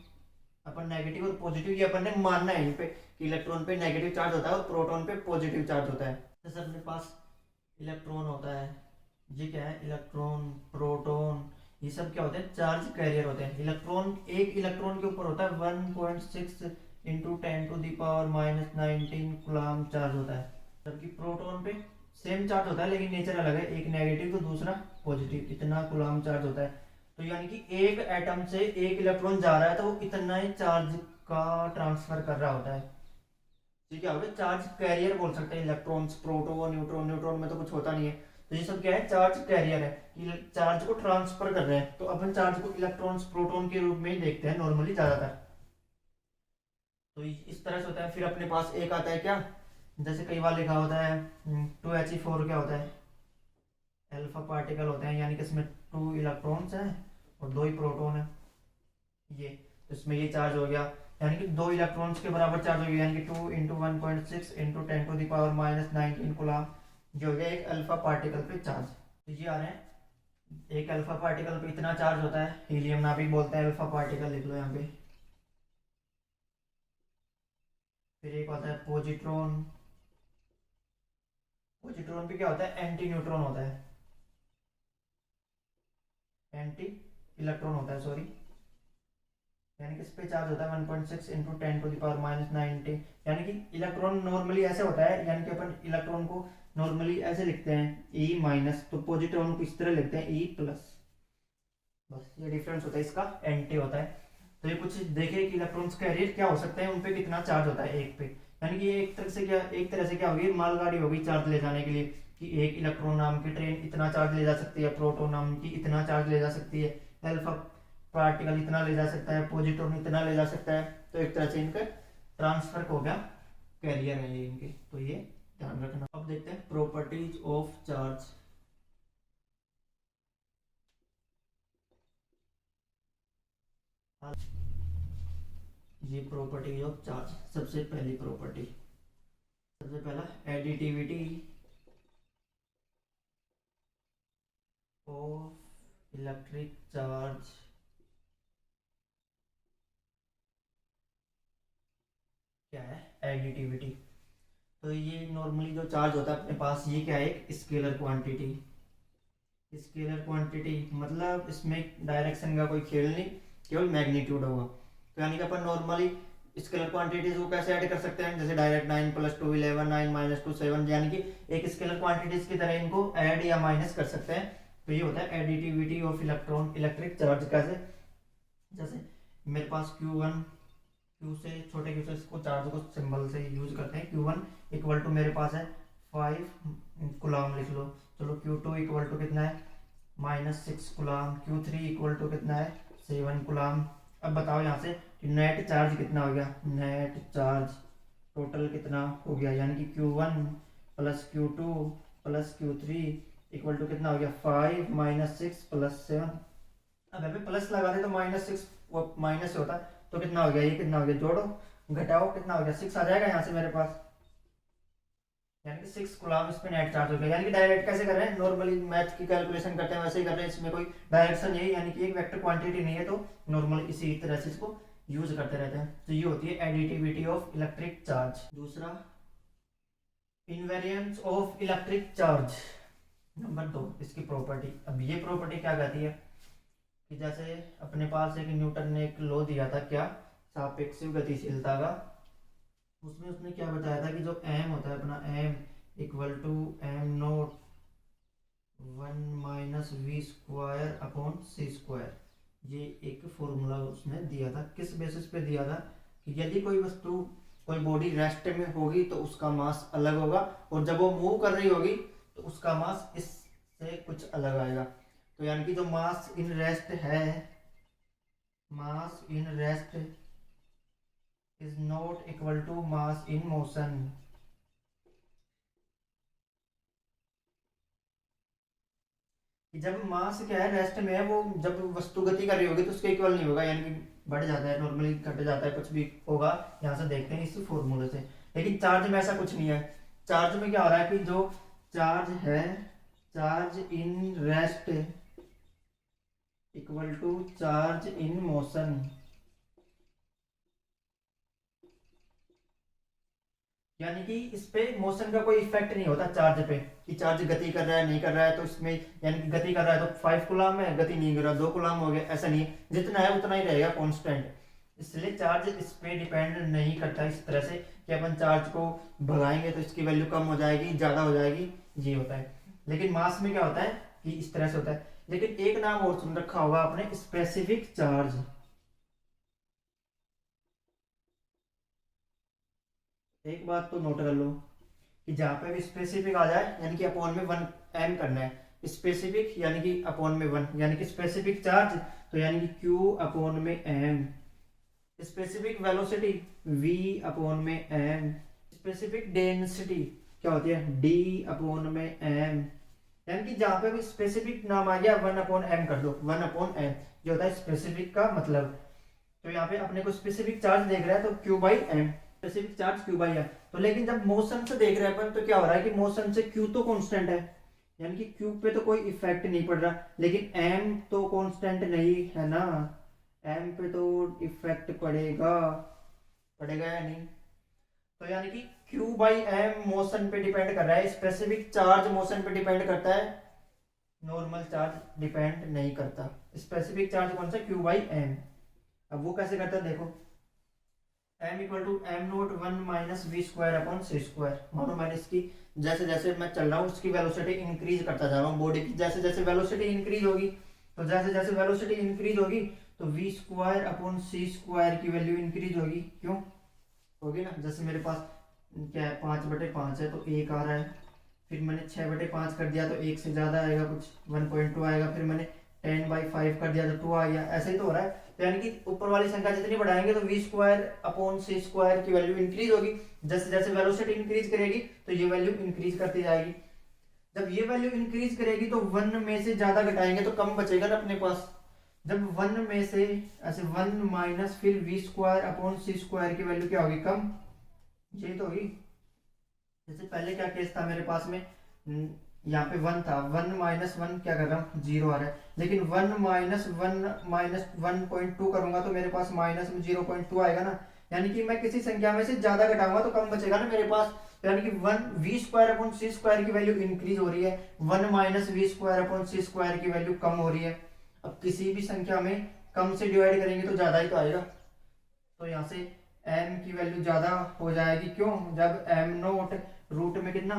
अपन नेगेटिव और पॉजिटिव, ये अपन ने मानना है इन पे कि इलेक्ट्रॉन पे नेगेटिव चार्ज होता है और प्रोटॉन पे पॉजिटिव चार्ज होता है। जैसे अपने पास इलेक्ट्रॉन होता है, ये क्या है, इलेक्ट्रॉन, प्रोटॉन, ये सब क्या होते हैं, चार्ज कैरियर होते हैं। इलेक्ट्रॉन, एक इलेक्ट्रॉन के ऊपर होता है 1.6 × 10⁻19 कूलाम चार्ज होता है, जबकि प्रोटॉन पे सेम चार्ज होता है लेकिन नेचर अलग है, एक नेगेटिव तो दूसरा पॉजिटिव, इतना कूलम चार्ज होता है। तो यानी कि एक एटम से एक इलेक्ट्रॉन जा रहा है तो वो इतना ही चार्ज का ट्रांसफर कर रहा होता है। तो क्या होगा, चार्ज कैरियर बोल सकते हैं। इलेक्ट्रॉन्स, प्रोटॉन, न्यूट्रॉन, न्यूट्रॉन में तो कुछ होता नहीं है, तो ये सब क्या है, चार्ज कैरियर है, कि चार्ज को ट्रांसफर कर रहे हैं। तो अपन चार्ज को इलेक्ट्रॉन्स, प्रोटॉन के रूप में ही देखते हैं नॉर्मली ज्यादातर। तो इस तरह से होता है। फिर अपने पास एक आता है क्या, जैसे कई बार लिखा होता है 2He4, क्या होता है, अल्फा पार्टिकल होते हैं, यानी कि इसमें 2 इलेक्ट्रॉन्स हैं और 2 ही प्रोटॉन है। ये तो इसमें ये चार्ज हो गया, यानी कि 2 इलेक्ट्रॉन्स के बराबर चार्ज हो गया, यानी कि 2 इंटू 1.6 इंटू 10⁻⁻19 कूलम, जो हो गया एक अल्फा पार्टिकल पे चार्ज। तो ये आ रहे हैं, एक अल्फा पार्टिकल पे इतना चार्ज होता है, हीलियम नाभिक बोलते हैं, अल्फा पार्टिकल लिख लो यहाँ पे। फिर एक होता है पॉजिट्रॉन। पॉजिट्रॉन पे क्या होता है, एंटी न्यूट्रॉन होता है, एंटी इलेक्ट्रॉन होता है, सॉरी, यानी कि इस पे चार्ज होता है 1.6 इंटू 10⁻⁻90। यानी कि इलेक्ट्रॉन नॉर्मली ऐसे होता है, यानी कि अपन इलेक्ट्रॉन को नॉर्मली ऐसे लिखते हैं ई माइनस, तो पॉजिट्रॉन को इस तरह लिखते हैं ई प्लस। बस ये डिफरेंस होता है, इसका एंटी होता है। तो ये कुछ देखे कि इलेक्ट्रॉन्स कैरियर क्या हो सकते हैं, उन पे कितना चार्ज होता है एक पे। यानी कि एक तरह से क्या होगी, मालगाड़ी होगी चार्ज ले जाने के लिए, कि एक इलेक्ट्रॉन नाम की ट्रेन इतना चार्ज ले जा सकती है, प्रोटॉन नाम की इतना चार्ज ले जा सकती है, अल्फा पार्टिकल इतना ले जा सकता है, पॉजिट्रॉन इतना ले जा सकता है। तो एक तरह से इनका ट्रांसफर हो गया, कैरियर है ये इनके, तो ये ध्यान रखना। अब देखते हैं प्रॉपर्टीज ऑफ चार्ज। ये प्रॉपर्टी ऑफ चार्ज, सबसे पहली प्रॉपर्टी, सबसे पहला एडिटिविटी ऑफ इलेक्ट्रिक चार्ज। क्या है एडिटिविटी, तो ये नॉर्मली जो चार्ज होता है अपने पास, ये क्या है, एक स्केलर क्वांटिटी। स्केलर क्वांटिटी मतलब इसमें डायरेक्शन का कोई खेल नहीं, केवल मैग्नीट्यूड होगा। तो यानी कि अपन नॉर्मली स्केलर क्वांटिटीज को कैसे ऐड कर सकते हैं, जैसे डायरेक्ट 9 + 2 11, 9 - 2 7, यानी कि एक स्केलर क्वांटिटीज की तरह इनको ऐड या माइनस कर सकते हैं। तो ये होता है additivity of electron, electric charge. कैसे, जैसे मेरे पास Q1, Q से छोटे Q से इसको चार्ज को सिंबल से यूज करते हैं, Q1 इक्वल टू मेरे पास है 5 कूलम लिख लो। चलो Q2 इक्वल टू कितना है, -6 कूलम। Q3 इक्वल टू कितना है, 7 कूलम। अब बताओ यहाँ से नेट चार्ज कितना हो गया, नेट चार्ज टोटल कितना हो गया, यानी कि Q1 + Q2 + Q3 equal to कितना हो गया, 5 - 6 + 7। अब यहाँ पे प्लस लगा दे तो -6 वो माइनस होता, तो कितना हो गया, ये कितना हो गया, जोड़ो घटाओ कितना हो गया, 6 आ जाएगा यहाँ से मेरे पास, यानी कि 6 कूलम इस पे नेट चार्ज हो गया। यानी कि डायरेक्ट कैसे कर रहे हैं, नॉर्मली मैथ की कैलकुलेशन करते हैं वैसे ही कर रहे हैं, इसमें कोई डायरेक्शन यही, यानी कि एक वेक्टर क्वांटिटी नहीं है, तो नॉर्मल इसी तरह से इसको यूज करते रहते हैं। तो ये होती है एडिटिविटी ऑफ इलेक्ट्रिक चार्ज। दूसरा invariance of electric charge, number 2 इसकी प्रॉपर्टी। अब ये प्रॉपर्टी क्या कहती है कि जैसे अपने पास एक न्यूटन ने एक लॉ दिया था, क्या, सापेक्षिक गतिशीलता का, उसमें उसने क्या बताया था कि जो m होता है अपना, m equal to m0 1 - v²/c²। ये एक फॉर्मूला उसने दिया था, किस बेसिस पे दिया था, कि यदि कोई वस्तु, कोई बॉडी रेस्ट में होगी तो उसका मास अलग होगा, और जब वो मूव कर रही होगी तो उसका मास इससे कुछ अलग आएगा। तो यानी कि जो मास इन रेस्ट है, mass in rest is not equal to mass in motion. कि जब मास क्या है रेस्ट में है, वो जब वस्तु गति कर रही होगी तो उसके इक्वल नहीं होगा, यानी कि बढ़ जाता है, नॉर्मली घट जाता है, कुछ भी होगा, यहाँ से देखते हैं इस फॉर्मूले से। लेकिन चार्ज में ऐसा कुछ नहीं है। चार्ज में क्या हो रहा है कि जो चार्ज है, charge in rest equal to charge in motion. यानी कि इस पे मोशन का कोई इफेक्ट नहीं होता चार्ज पे, कि चार्ज गति कर रहा है नहीं कर रहा है, तो इसमें यानी कि गति कर रहा है तो 5 कूलम है, गति नहीं कर रहा 2 कूलम हो गया, ऐसा नहीं है, जितना है उतना ही रहेगा कांस्टेंट। इसलिए चार्ज इस पे डिपेंड नहीं करता इस तरह से कि अपन चार्ज को भगाएंगे तो इसकी वैल्यू कम हो जाएगी, ज़्यादा हो जाएगी, ये होता है। लेकिन मास में क्या होता है कि इस तरह से होता है, लेकिन एक नाम और सुन रखा होगा आपने, स्पेसिफिक चार्ज। एक बात तो नोट कर लो कि जहां पे भी स्पेसिफिक आ जाए यानी कि अपॉन में 1 m करना है, स्पेसिफिक यानी कि अपॉन में 1, यानी कि स्पेसिफिक चार्ज तो यानी कि q अपॉन में m, specific velocity v upon में m, स्पेसिफिक डेंसिटी क्या होती है d अपॉन में m, यानी कि जहां पे भी स्पेसिफिक नाम आ गया 1/m कर दो, 1/m जो होता है स्पेसिफिक का मतलब। तो यहाँ पे अपने को स्पेसिफिक चार्ज देख रहा है तो q/m, स्पेसिफिक चार्ज q/m। तो लेकिन जब मोशन से देख रहे हैं अपन तो क्या हो रहा है कि मोशन से q तो कांस्टेंट है, यानी कि q पे तो कोई इफेक्ट नहीं पड़ रहा, लेकिन m तो कांस्टेंट नहीं है ना, m पे तो इफेक्ट पड़ेगा, पड़ेगा या नहीं। तो यानी कि q/m मोशन पे डिपेंड कर रहा है, स्पेसिफिक चार्ज मोशन पे डिपेंड करता है, नॉर्मल चार्ज डिपेंड नहीं करता। स्पेसिफिक चार्ज कौन सा, q/m। अब वो कैसे करता है देखो, m equal to M nought 1 - v² upon c²। मानो मैंने इसकी जैसे जैसे मैं चल रहा हूँ उसकी वेलोसिटी इंक्रीज करता जा रहा हूँ, बॉडी की जैसे जैसे वेलोसिटी इंक्रीज होगी तो जैसे जैसे वेलोसिटी इंक्रीज होगी तो v²/c² की वैल्यू इंक्रीज होगी, क्यों होगी ना। जैसे मेरे पास क्या है 5/5 है तो 1 आ रहा है, फिर मैंने 6/5 कर दिया तो 1 से ज़्यादा आएगा कुछ 1.2 आएगा, फिर मैंने 10/5 कर दिया तो 2 आ गया, ऐसे ही तो हो रहा है। तो यानी कि ऊपर वाली संख्या जितनी बढ़ाएंगे तो v²/c² की वैल्यू इंक्रीज होगी, जैसे जैसे वेलोसिटी इंक्रीज करेगी तो ये वैल्यू इंक्रीज करती जाएगी। जब ये वैल्यू इंक्रीज करेगी तो 1 में से ज्यादा घटाएंगे तो कम बचेगा ना अपने पास। जब 1 में से ऐसे 1 माइनस फिर v²/c² की वैल्यू क्या होगी, कम, ये तो होगी। जैसे पहले क्या केस था मेरे पास में, यहाँ पे 1 था, 1 - 1 क्या कर रहा हूँ 0 आ रहा है, लेकिन 1 - 1 - 1.2 करूंगा तो मेरे पास माइनस में 0.2 आएगा ना, यानी कि मैं किसी संख्या में से ज्यादा घटाऊंगा तो कम बचेगा ना मेरे पास। तो यानी कि 1 v²/c² की वैल्यू इंक्रीज हो रही है, 1 - v²/c² की वैल्यू कम हो रही है। अब किसी भी संख्या में कम से डिवाइड करेंगे तो ज्यादा ही तो आएगा, तो यहाँ से m की वैल्यू ज्यादा हो जाएगी, क्यों, जब m नोट रूट में कितना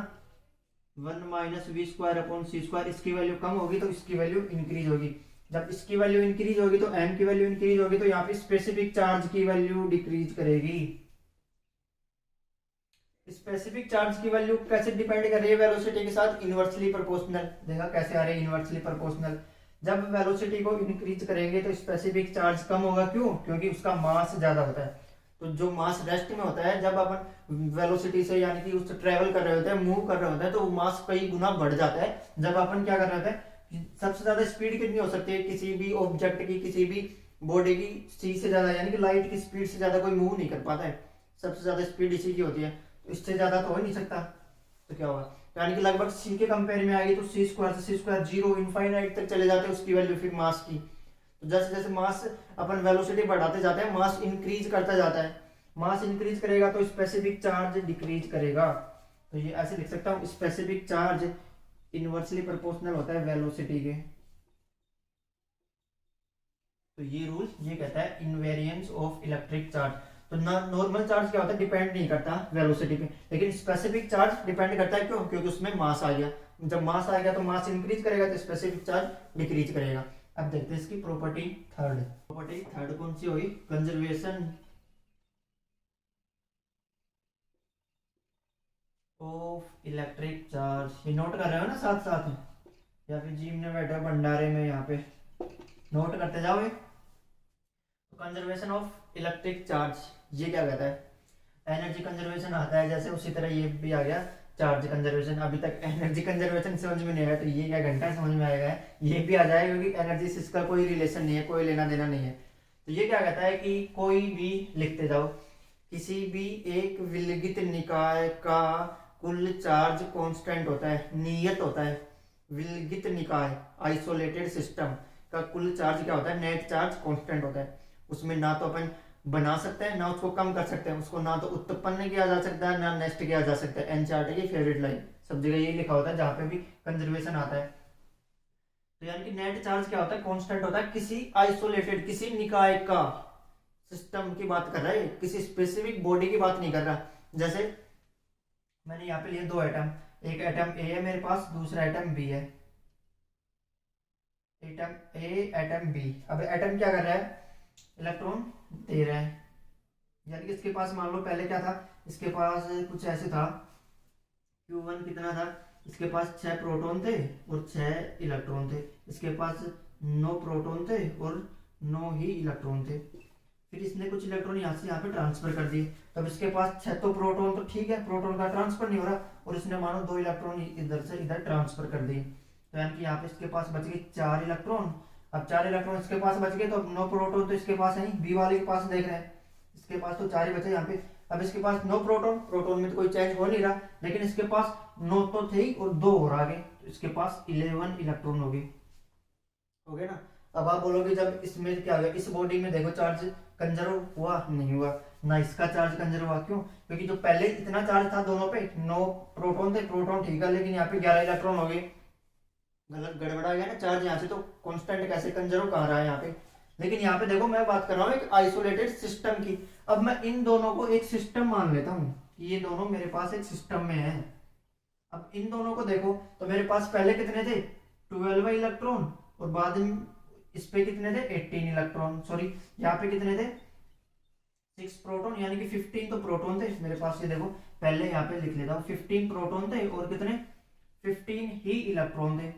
1 - v²/c², इसकी वैल्यू कम होगी तो इसकी वैल्यू इंक्रीज होगी। जब इसकी वैल्यू इंक्रीज होगी तो m की वैल्यू इंक्रीज होगी, तो यहाँ पे स्पेसिफिक चार्ज की वैल्यू डिक्रीज करेगी। स्पेसिफिक चार्ज की वैल्यू कैसे डिपेंड कर रही है वेलोसिटी के साथ, इनवर्सली प्रोपोर्शनल। देखा कैसे आ रही है, इनवर्सली प्रोपोर्शनल। जब वेलोसिटी को इंक्रीज करेंगे तो स्पेसिफिक चार्ज कम होगा, क्यों, क्योंकि उसका मास ज्यादा होता है। तो जो मास रेस्ट में होता है, जब अपन वेलोसिटी से यानी कि उससे ट्रेवल कर रहे होते हैं, मूव कर रहे होते हैं, तो मास कई गुना बढ़ जाता है। जब अपन क्या कर रहे होते हैं, सबसे ज्यादा स्पीड कितनी हो सकती है किसी भी ऑब्जेक्ट की, किसी भी बॉडी की, सी से ज्यादा, यानी कि लाइट की स्पीड से ज्यादा कोई मूव नहीं कर पाता है, सबसे ज्यादा स्पीड इसी की होती है, तो इससे ज्यादा तो हो नहीं सकता। तो क्या होगा, यानी कि लगभग सी के कंपेयर में आएगी तो c² से c² 0 इनफाइनाइट तक चले जाते हैं उसकी वैल्यू फिर मास की। तो जैसे जैसे मास अपन वेलोसिटी बढ़ाते जाते हैं, मास इंक्रीज करता जाता है, मास इंक्रीज करेगा तो स्पेसिफिक चार्ज डिक्रीज करेगा। तो ये ऐसे लिख सकता हूँ, स्पेसिफिक चार्ज इनवर्सली प्रोपोर्शनल होता है वेलोसिटी के। तो ये रूल ये कहता है इनवेरिएंस ऑफ इलेक्ट्रिक चार्ज। तो नॉर्मल चार्ज क्या होता है, डिपेंड नहीं करता वेलोसिटी पे, लेकिन स्पेसिफिक चार्ज डिपेंड करता है, क्यों, क्योंकि उसमें मास आ गया। जब मास आएगा तो मास इंक्रीज करेगा तो स्पेसिफिक चार्ज डिक्रीज करेगा। अब देखते हैं इसकी प्रॉपर्टी थर्ड। प्रॉपर्टी थर्ड कौन सी होगी, कंजर्वेशन ऑफ इलेक्ट्रिक चार्ज। ये नोट कर रहे हो ना साथ साथ में, या फिर जिम में बैठे हो भंडारे में, यहाँ पे नोट करते जाओ। तो कंजर्वेशन ऑफ इलेक्ट्रिक चार्ज ये क्या कहता है, एनर्जी कंजर्वेशन आता है जैसे, उसी तरह ये भी आ गया चार्ज कंजर्वेशन। अभी तक एनर्जी कंजर्वेशन समझ में नहीं आया, तो ये क्या घंटा समझ में आएगा, ये भी आ जाएगा, क्योंकि एनर्जी से इसका कोई रिलेशन नहीं है, कोई लेना देना नहीं है। तो ये क्या कहता है कि कोई भी, लिखते जाओ, किसी भी एक विलगित निकाय का कुल चार्ज कांस्टेंट होता है, नियत होता है। विलगित निकाय आइसोलेटेड सिस्टम का कुल चार्ज क्या होता है, नेट चार्ज कांस्टेंट होता है। उसमें ना तो अपन बना सकते हैं ना उसको कम कर सकते हैं, उसको ना तो उत्पन्न किया जा सकता है ना नष्ट किया जा सकता है। एनसीईआरटी की फेवरेट लाइन, सब जगह यही लिखा होता है जहां पे भी कंजर्वेशन आता है। तो यानी कि नेट चार्ज क्या होता है, कांस्टेंट होता है किसी आइसोलेटेड, किसी निकाय का, सिस्टम की बात कर रहा है, किसी स्पेसिफिक बॉडी की बात नहीं कर रहा। जैसे मैंने यहाँ पे लिए दो एटम, एक एटम ए है मेरे पास, दूसरा एटम बी है। Atom A atom B. अब एटम क्या कर रहा है, इलेक्ट्रॉन दे रहा है, यानी कि इसके पास मान लो पहले क्या था, इसके पास कुछ ऐसे था, Q1 कितना था, इसके पास 6 प्रोटॉन थे और 6 इलेक्ट्रॉन थे, इसके पास 9 प्रोटॉन थे और 9 ही इलेक्ट्रॉन थे। फिर इसने कुछ इलेक्ट्रॉन यहाँ से यहाँ पे ट्रांसफर कर दिए, तब इसके पास 6 तो प्रोटॉन तो ठीक है, प्रोटॉन का ट्रांसफर नहीं हो रहा, और इसने मानो 2 इलेक्ट्रॉन इधर से इधर ट्रांसफर कर दिए, तो यानी कि यहाँ पे इसके पास बच गए 4 इलेक्ट्रॉन। अब 4 इलेक्ट्रॉन इसके पास बच गए, तो 9 प्रोटॉन तो इसके पास है, बी वाले के पास देख रहे हैं, इसके पास तो 4 ही बचे यहाँ पे। अब इसके पास 9 प्रोटॉन, प्रोटॉन में तो कोई चेंज हो नहीं रहा, लेकिन इसके पास 9 तो थे ही और 2 और आ गए, तो इसके पास 11 इलेक्ट्रॉन हो गए ना। अब आप बोलोगे जब इसमें क्या गया, इस बॉडी में देखो चार्ज कंजर्व हुआ नहीं हुआ, ना इसका चार्ज कंजर्व हुआ, क्यों, क्योंकि जो पहले इतना चार्ज था दोनों पे 9 प्रोटॉन थे, प्रोटॉन ठीक है, लेकिन यहाँ पे 11 इलेक्ट्रॉन हो गए, गलत गड़बड़ा गया ना चार्ज यहाँ से, तो कांस्टेंट कैसे कंजर्व कहाँ रहा है यहाँ पे। लेकिन यहाँ पे देखो मैं बात कर रहा हूँ एक आइसोलेटेड सिस्टम की, अब मैं इन दोनों को एक सिस्टम मान लेता हूँ कि ये दोनों मेरे पास एक सिस्टम में है। अब इन दोनों को देखो तो मेरे पास पहले कितने थे, 12 इलेक्ट्रॉन, और बाद में इस पे कितने थे, 18 इलेक्ट्रॉन, सॉरी यहाँ पे कितने थे, 6 प्रोटॉन, यानी कि 15 तो प्रोटॉन थे मेरे पास। ये देखो पहले यहाँ पे लिख लेता हूँ, 15 प्रोटॉन थे और कितने, 15 ही इलेक्ट्रॉन थे।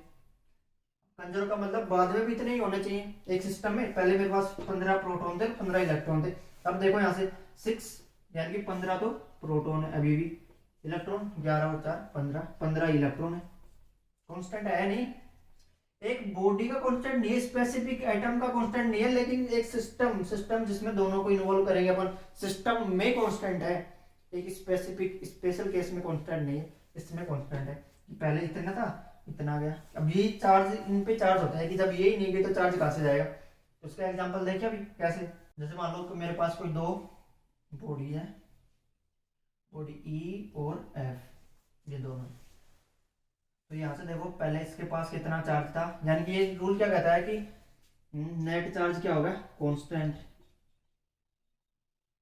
कंजर्व का मतलब बाद में भी इतने ही होने चाहिए एक सिस्टम में, पहले मेरे पास 15 प्रोटॉन थे, 15 इलेक्ट्रॉन थे। अब देखो यहाँ से 6 यानी कि 15 तो प्रोटॉन है, अभी भी इलेक्ट्रॉन 11 और 4 15, 15 इलेक्ट्रॉन है, कांस्टेंट है नहीं, एक बॉडी का कांस्टेंट नहीं है, स्पेसिफिक एटम का कांस्टेंट नहीं है, लेकिन एक सिस्टम जिसमें दोनों को इन्वॉल्व करेंगे अपन, सिस्टम में कांस्टेंट है, एक स्पेसिफिक स्पेशल केस में कांस्टेंट नहीं है, इसमें कांस्टेंट है। पहले इतना था, इतना आ गया। अब ये चार्ज इन पे चार्ज होता है कि जब ये ही नहीं गए तो चार्ज कहाँ से जाएगा, तो उसका एग्जांपल देखिए अभी कैसे। जैसे मान लो कि मेरे पास कोई 2 बॉडी है, बॉडी ई और एफ, ये दोनों, तो यहाँ से देखो पहले इसके पास कितना चार्ज था, यानी कि ये रूल क्या कहता है कि नेट चार्ज क्या होगा, constant,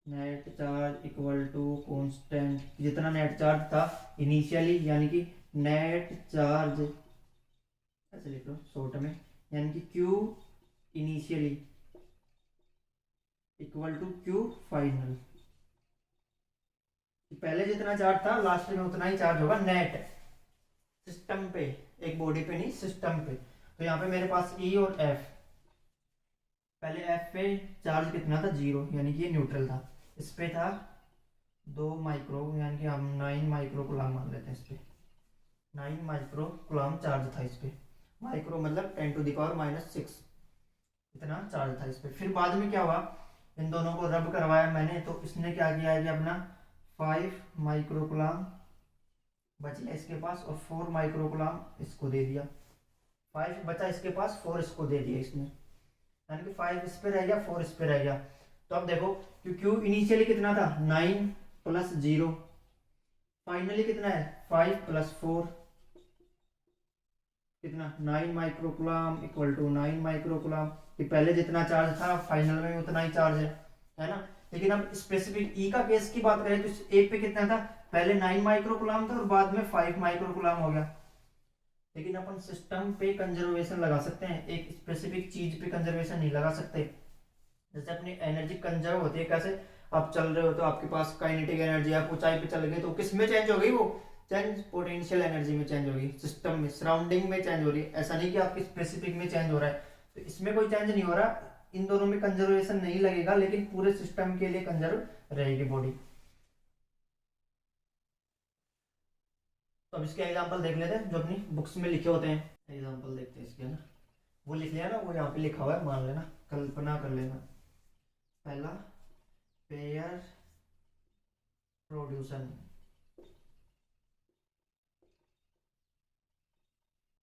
net charge equal to constant, जितना नेट चार्ज था इनिशियली, यानी कि नेट चार्ज ऐसे लिख लो शॉर्ट में, यानी कि Q initially equal to Q final, पहले जितना चार्ज था लास्ट में उतना ही चार्ज होगा नेट, सिस्टम पे, एक बॉडी पे नहीं सिस्टम पे। तो यहाँ पे मेरे पास E और F, पहले F पे चार्ज कितना था 0, यानी कि ये न्यूट्रल था, इस पे था 2 माइक्रो, यानी कि हम 9 माइक्रो कूलम मान लेते हैं, इस पे 9 माइक्रो कूलम चार्ज था इस पे, माइक्रो मतलब 10⁻⁻⁶ इतना चार्ज था इस पे। फिर बाद में क्या हुआ, इन दोनों को रब करवाया मैंने, तो इसने क्या किया है कि अपना 5 माइक्रो कूलम बच गया इसके पास, और 4 माइक्रो कूलम इसको दे दिया, 5 बचा इसके पास, 4 इसको दे दिया इसने, यानी कि 5 इस पे रह गया, 4 इस पे रह गया। तो अब देखो Q इनिशियली कितना था 9 + 0, फाइनली कितना है 5 + 4, कितना 9 micro coulomb equal to 9 micro coulomb, कि पहले जितना चार्ज था फाइनल में उतना ही चार्ज है ना। लेकिन अब स्पेसिफिक ई का केस की बात करें तो ए पे कितना था, पहले 9 माइक्रो कूलम था और बाद में 5 माइक्रो कूलम हो गया। लेकिन अपन सिस्टम पे कंजर्वेशन लगा सकते हैं, एक स्पेसिफिक चीज पे कंजर्वेशन नहीं लगा सकते। जैसे अपनी एनर्जी कंजर्व होती है, कैसे आप चल रहे हो तो आपके पास काइनेटिक एनर्जी, आप ऊंचाई पे चल गए तो किस में चेंज हो गई, वो चेंज पोटेंशियल एनर्जी में चेंज होगी, सिस्टम में सराउंडिंग में चेंज हो रही है, ऐसा नहीं कि आपकी स्पेसिफिक में चेंज हो रहा है। तो इसमें कोई चेंज नहीं हो रहा, इन दोनों में कंजर्वेशन नहीं लगेगा, लेकिन पूरे सिस्टम के लिए कंजर्व रहेगी बॉडी। तो अब इसके एग्जांपल देख लेते हैं जो अपनी बुक्स में लिखे होते हैं, एग्जांपल देखते हैं इसके ना, वो लिख लिया ना, वो यहाँ पे लिखा हुआ है, मान लेना, कल्पना कर लेना। पहला पेयर प्रोड्यूसन,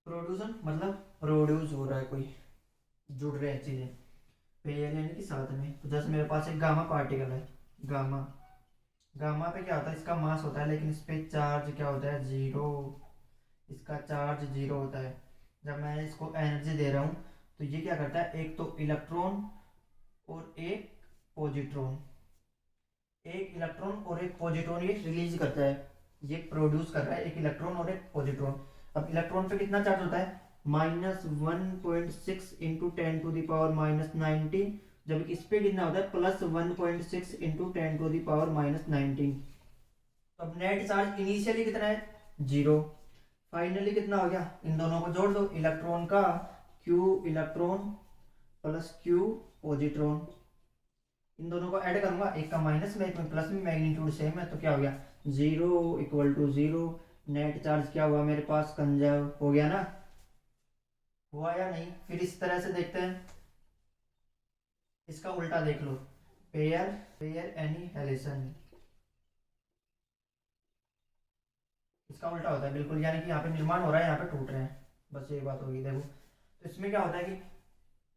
प्रोड्यूसन मतलब प्रोड्यूस हो रहा है, कोई जुड़ रहे हैं चीजें, पेयर यानी कि साथ में। तो जैसे मेरे पास एक गामा पार्टिकल है, गामा, गामा पे क्या होता है, इसका मास होता है, लेकिन इस पे चार्ज क्या होता है 0, इसका चार्ज 0 होता है। जब मैं इसको एनर्जी दे रहा हूँ तो ये क्या करता है, एक तो इलेक्ट्रॉन और एक पॉजिट्रॉन, एक इलेक्ट्रॉन और एक पॉजिट्रॉन ये रिलीज करता है, ये प्रोड्यूस कर रहा है एक इलेक्ट्रॉन और एक पॉजिट्रॉन। अब इलेक्ट्रॉन पे कितना चार्ज होता है -1.6 इंटू 10⁻⁻19, जबकि इस पे कितना होता है +1.6 इंटू 10⁻⁻19। तो अब नेट चार्ज इनिशियली कितना है 0, फाइनली कितना हो गया, इन दोनों को जोड़ दो, इलेक्ट्रॉन का Q electron plus Q positron, इन दोनों को ऐड करूंगा, एक का माइनस में एक में प्लस में, मैग्नीट्यूड सेम है, तो क्या हो गया 0 इक्वल टू 0, नेट चार्ज क्या हुआ मेरे पास कंजर्व हो गया ना, हुआ या नहीं। फिर इस तरह से देखते हैं, इसका उल्टा देख लो, पेयर पेयर एनिहिलेशन, इसका उल्टा होता है बिल्कुल, यानी कि यहाँ पे निर्माण हो रहा है, यहाँ पे टूट रहे हैं, बस ये बात होगी। देखो तो इसमें क्या होता है कि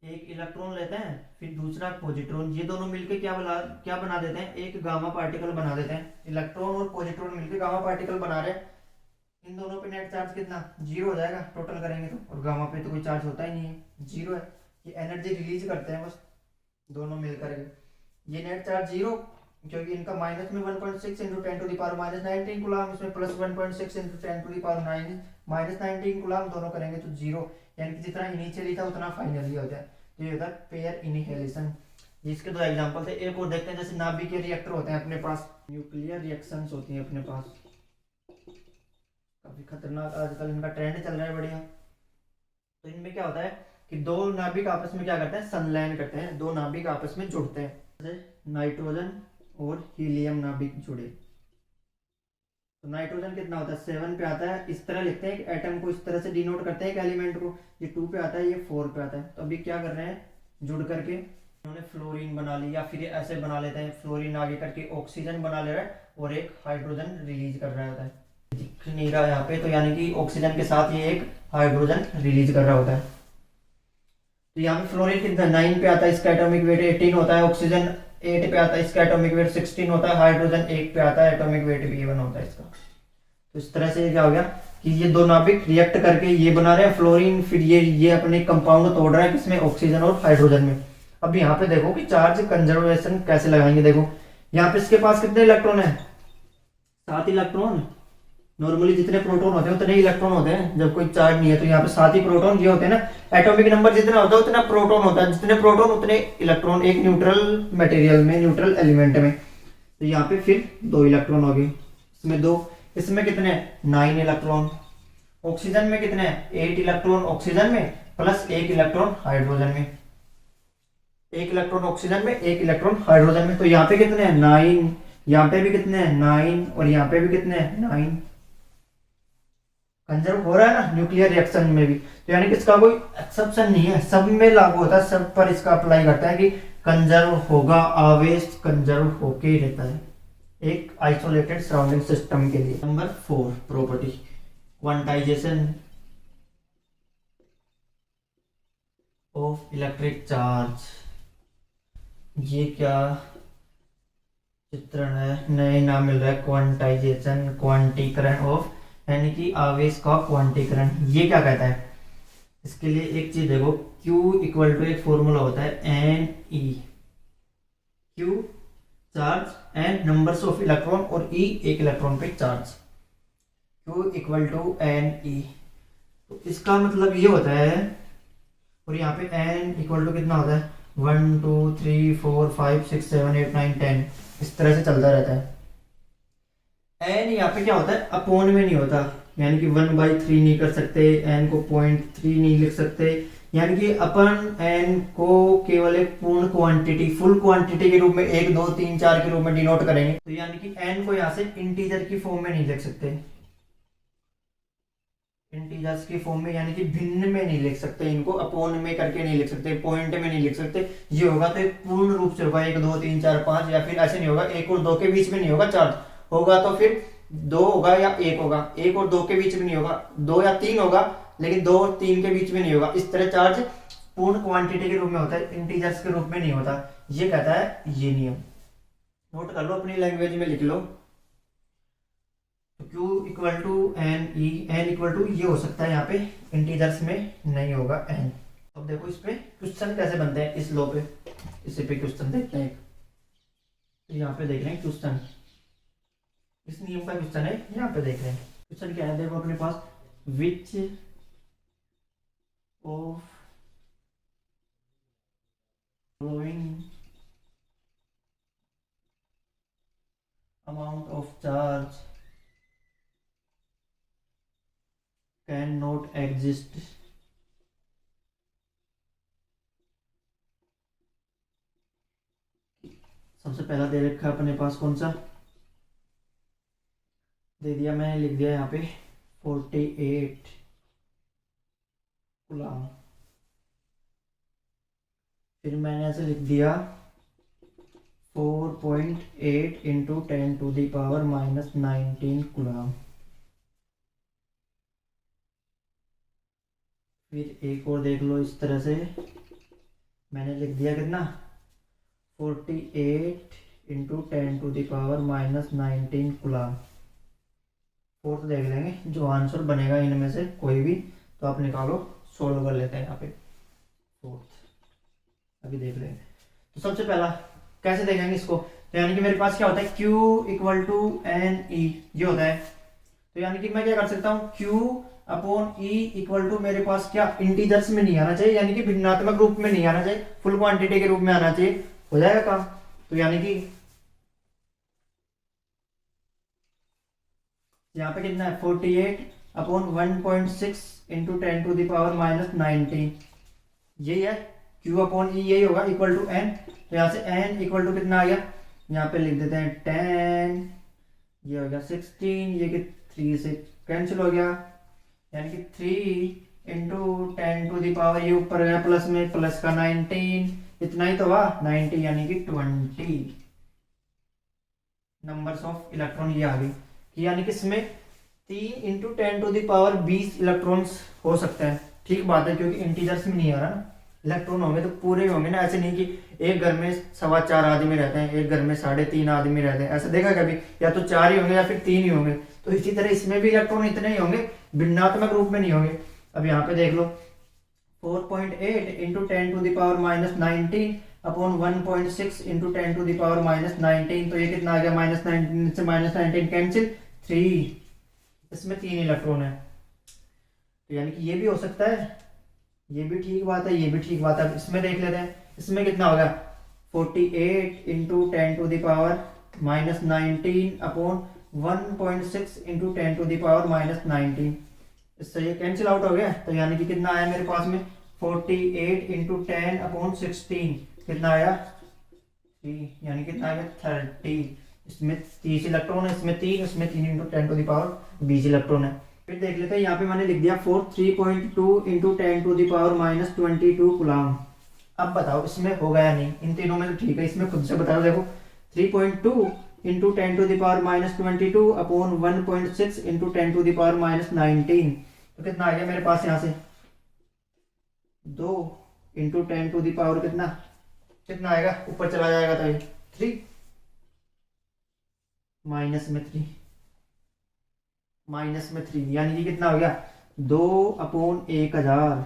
एक इलेक्ट्रॉन लेते हैं फिर दूसरा पॉजिट्रॉन, ये दोनों मिलके क्या बना देते हैं, एक गामा पार्टिकल बना देते हैं। इलेक्ट्रॉन और पॉजिट्रॉन मिलके गामा पार्टिकल बना रहे हैं, इन दोनों पे नेट चार्ज कितना 0 हो जाएगा टोटल करेंगे तो, और गामा पे तो कोई चार्ज होता ही नहीं है, 0 है। ये एनर्जी रिलीज करते हैं बस दोनों मिलकर के, ये नेट चार्ज 0, क्योंकि इनका माइनस में 1.6 इंटू 10⁻⁻19 कूलम, इसमें प्लस 1.6 इंटू 10⁻⁻19 कूलम, दोनों करेंगे तो 0, यानी कि जितना इनिशियली था उतना फाइनली हो जाए। तो ये होता है पेयर इनिहिलेशन। इसके दो एग्जांपल थे, एक और देखते हैं, जैसे नाभिकीय रिएक्टर होते हैं अपने पास, न्यूक्लियर रिएक्शंस होती हैं अपने पास, काफी खतरनाक आजकल इनका ट्रेंड चल रहा है बढ़िया। तो इनमें क्या होता है कि दो नाभिक आपस में क्या करते हैं, संलयन करते हैं, दो नाभिक आपस में जुड़ते हैं, जैसे नाइट्रोजन और हीलियम नाभिक जुड़े, तो नाइट्रोजन कितना होता है 7 पे आता है, इस तरह लिखते हैं, एटम को इस तरह से डिनोट करते हैं एक एलिमेंट को, ये 2 पे आता है, ये 4 पे आता है। तो अभी क्या कर रहे हैं, जुड़ करके इन्होंने फ्लोरीन बना ली, या फिर ऐसे बना लेते हैं, फ्लोरीन आगे करके ऑक्सीजन बना ले रहा है और एक हाइड्रोजन रिलीज कर रहा होता है, दिख नहीं रहा यहाँ पे, तो यानी कि ऑक्सीजन के साथ ये एक हाइड्रोजन रिलीज कर रहा होता है। तो यहाँ पे फ्लोरीन कितना 9 पे आता है, इसका एटॉमिक वेट 18 होता है, ऑक्सीजन 8 पे आता है, इसका एटॉमिक वेट 16 होता है, हाइड्रोजन 1 पे आता है, एटॉमिक वेट भी 1 होता है इसका। तो इस तरह से क्या हो गया कि ये दो नाभिक रिएक्ट करके ये बना रहे हैं फ्लोरीन, फिर ये अपने कंपाउंड तोड़ रहा है किसमें, ऑक्सीजन और हाइड्रोजन में। अब यहाँ पे देखो कि चार्ज कंजर्वेशन कैसे लगाएंगे, देखो यहाँ पे इसके पास कितने इलेक्ट्रॉन है, 7 इलेक्ट्रॉन, नॉर्मली जितने प्रोटॉन होते हैं उतने ही इलेक्ट्रॉन होते हैं जब कोई चार्ज नहीं है, तो यहाँ पे 7 ही प्रोटॉन ये होते हैं ना, एटॉमिक नंबर जितना होता है उतना प्रोटॉन होता है, जितने प्रोटॉन उतने इलेक्ट्रॉन एक न्यूट्रल मटेरियल में, न्यूट्रल एलिमेंट में। तो यहाँ पे फिर 2 इलेक्ट्रॉन हो गए, इसमें 2, इसमें कितने 9 इलेक्ट्रॉन, ऑक्सीजन में कितने 8 इलेक्ट्रॉन ऑक्सीजन में प्लस 1 इलेक्ट्रॉन हाइड्रोजन में, 1 इलेक्ट्रॉन ऑक्सीजन में 1 इलेक्ट्रॉन हाइड्रोजन में। तो यहाँ पे कितने 9, यहाँ पे भी कितने 9 और यहाँ पे भी कितने 9, कंजर्व हो रहा है ना न्यूक्लियर रिएक्शन में भी। तो यानी कि इसका कोई एक्सेप्शन नहीं है, सब में लागू होता है, सब पर इसका अप्लाई करता है कि कंजर्व होगा, आवेश कंजर्व होके ही रहता है एक आइसोलेटेड सराउंडिंग सिस्टम के लिए। Number 4 property quantization of electric charge. ये क्या चित्रण है, नए नाम मिल रहा है क्वांटाइजेशन, क्वांटीकरण ऑफ, यानी कि आवेश का क्वांटीकरण। ये क्या कहता है, इसके लिए एक चीज देखो, Q इक्वल टू एक फॉर्मूला होता है Ne, Q charge and numbers of electron और E एक इलेक्ट्रॉन पे charge, Q equal to Ne। तो इसका मतलब ये होता है, और यहाँ पे N इक्वल टू कितना होता है 1 2 3 4 5 6 7 8 9 10, इस तरह से चलता रहता है। एन यहाँ पे क्या होता है अपॉन में नहीं होता, यानी कि 1/3 नहीं कर सकते, एन को 0.3 नहीं लिख सकते, यानी कि अपन एन को केवल एक पूर्ण क्वांटिटी, फुल क्वांटिटी के रूप में 1 2 3 4 के रूप में डिनोट करेंगे। तो यानी कि एन को यहाँ से इंटीजर की फॉर्म में नहीं लिख सकते, इंटीजर्स की फॉर्म में, यानी कि भिन्न में नहीं लिख सकते, इनको अपॉन में करके नहीं लिख सकते, पॉइंट में नहीं लिख सकते। ये होगा तो एक पूर्ण रूप से होगा 1 2 3 4 5, या फिर ऐसे नहीं होगा 1 और 2 के बीच में नहीं होगा चार्ज, होगा तो फिर 2 होगा या 1 होगा, 1 और 2 के बीच में नहीं होगा, 2 या 3 होगा, लेकिन 2 और 3 के बीच में नहीं होगा। इस तरह चार्ज पूर्ण क्वांटिटी के रूप में होता है, इंटीजर्स के रूप में नहीं होता। ये कहता है ये नियम, नोट कर लो, अपनी लैंग्वेज में लिख लो। तो Q equal to N E, N equal to ये हो सकता है यहाँ पे, इंटीजर्स में नहीं होगा एन। अब देखो इस पे क्वेश्चन कैसे बनते हैं, इस लो पे, इसी पे क्वेश्चन देखते हैं। तो यहाँ पे देख रहे हैं क्वेश्चन, इस नियम का क्वेश्चन है, यहाँ पे देख रहे हैं क्वेश्चन क्या है, देखो अपने पास which of flowing amount of charge cannot exist सबसे पहला दे रखा है अपने पास कौन सा दे दिया, मैंने लिख दिया यहाँ पे 48 कूलम। फिर मैंने ऐसे लिख दिया 4.8 इंटू 10⁻⁻19 कूलम। फिर एक और देख लो इस तरह से, मैंने लिख दिया कितना 48 इंटू 10⁻⁻19 कूलम। फोर्थ देख लेंगे, जो आंसर बनेगा इनमें से कोई भी तो आप निकालो, सोल्व कर लेते हैं यहाँ पे फोर्थ। अभी देख लेंगे तो सबसे पहला कैसे देखेंगे इसको, तो यानी कि मेरे पास क्या होता है Q equal to N E, ये होता है। तो यानी कि मैं क्या कर सकता हूँ Q upon E equal to, मेरे पास क्या इंटीजर्स में नहीं आना चाहिए, यानी कि भिन्नात्मक रूप में नहीं आना चाहिए, फुल क्वांटिटी के रूप में आना चाहिए, हो जाएगा काम। तो यानी कि यहाँ पे कितना है 48 अपॉन 1.6 इंटू 10⁻⁻19, यही है Q अपॉन ई, यही होगा इक्वल टू एन। तो यहाँ से एन इक्वल टू कितना आ गया, यहाँ पे लिख देते हैं 10, ये हो गया 16, ये कि 3 से कैंसिल हो गया, यानी कि 3 इंटू 10⁻, ये ऊपर गया प्लस में, प्लस का 19, इतना ही तो हुआ 90, यानी कि 20 नंबर्स ऑफ इलेक्ट्रॉन ये आ गई। यानी कि इसमें 3 इंटू 10⁻20 इलेक्ट्रॉन्स हो सकते हैं। ठीक बात है, क्योंकि इंटीजर्स में नहीं आ रहा ना, इलेक्ट्रॉन होंगे तो पूरे होंगे ना, ऐसे नहीं कि एक घर में 4.25 आदमी रहते हैं, एक घर में 3.5 आदमी रहते हैं, ऐसा देखा कभी, या तो 4 ही होंगे या फिर 3 ही होंगे। तो इसी तरह इसमें भी इलेक्ट्रॉन इतने ही होंगे, भिन्नात्मक रूप में नहीं होंगे। अब यहाँ पे देख लो 4.8 इंटू 10⁻⁻19 अपॉन 1.6 इंटू 10⁻⁻19, तो ये कितना आ गया -19 से -19 कैंसिल, 3, इसमें 3 इलेक्ट्रॉन है। तो यानी कि ये भी हो सकता है, ये भी ठीक बात है, ये भी ठीक बात है। अब इसमें देख लेते हैं, इसमें कितना होगा 48 इंटू 10⁻⁻19 अपॉन 1.6 इंटू 10⁻⁻19, इससे ये कैंसिल आउट हो गया। तो यानी कि कितना आया मेरे पास में 48 इंटू 10 अपॉन 16, कितना आया 3, यानी कितना आया 30। इसमें 30 इलेक्ट्रॉन है, इसमें 3, इसमें 3 इंटू 10⁻20 इलेक्ट्रॉन है। फिर देख लेते हैं, यहाँ पे मैंने लिख दिया 3.2 इंटू 10⁻22 कूलम। अब बताओ इसमें होगा या नहीं, इन तीनों में तो ठीक है, इसमें खुद से बताओ। देखो 3.2 इंटू 10⁻22 अपॉन 1.6 इंटू 10⁻19, तो कितना आ गया मेरे पास यहाँ से 2 इंटू 10⁻, कितना कितना आएगा, ऊपर चला जाएगा तो ये 3, माइनस में 3, यानी कि कितना हो गया 2/1000।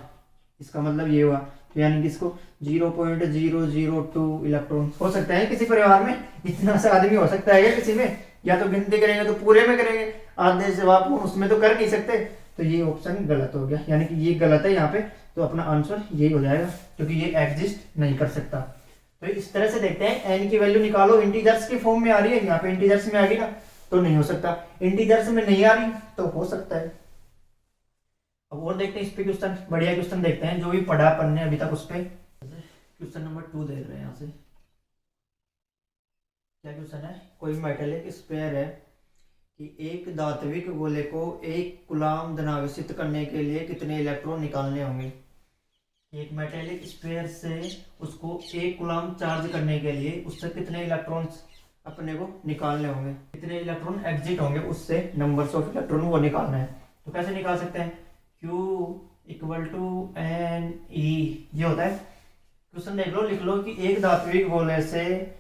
इसका मतलब ये हुआ, तो यानी कि इसको 0.002 इलेक्ट्रॉन हो सकता है किसी परिवार में, इतना सा आदमी हो सकता है किसी में, या तो गिनती करेंगे तो पूरे में करेंगे, आधे से आप उसमें तो कर नहीं सकते। तो ये ऑप्शन गलत हो गया, यानी कि ये गलत है यहाँ पे, तो अपना आंसर यही हो जाएगा, क्योंकि ये एग्जिस्ट नहीं कर सकता। तो इस तरह से देखते हैं, एन की वैल्यू निकालो, इंटीजर्स के फॉर्म में आ रही है, यहाँ पे इंटीजर्स में आ गई ना, तो नहीं हो सकता, इंटीजर्स में नहीं आ रही तो हो सकता है। अब और देखते हैं इस पे क्वेश्चन, बढ़िया क्वेश्चन देखते हैं जो भी पढ़ा अपन ने अभी तक उस पे। क्वेश्चन नंबर 2 देख रहे हैं यहाँ से, क्या क्वेश्चन है, कोई मेटेलिक स्फीयर है कि एक धात्विक गोले को 1 कूलम धनावेशित करने के लिए कितने इलेक्ट्रॉन निकालने होंगे। एक मेटेलिक स्फीयर से उसको 1 कूलम चार्ज करने के लिए उससे कितने इलेक्ट्रॉन्स अपने को निकालने होंगे, कितने इलेक्ट्रॉन एग्जिट होंगे उससे, नंबर्स ऑफ इलेक्ट्रॉन वो निकालना है। तो कैसे निकाल सकते हैं, Q equal to N E, ये होता है। क्वेश्चन देख लो, लिख लो कि एक धात्विक गोले से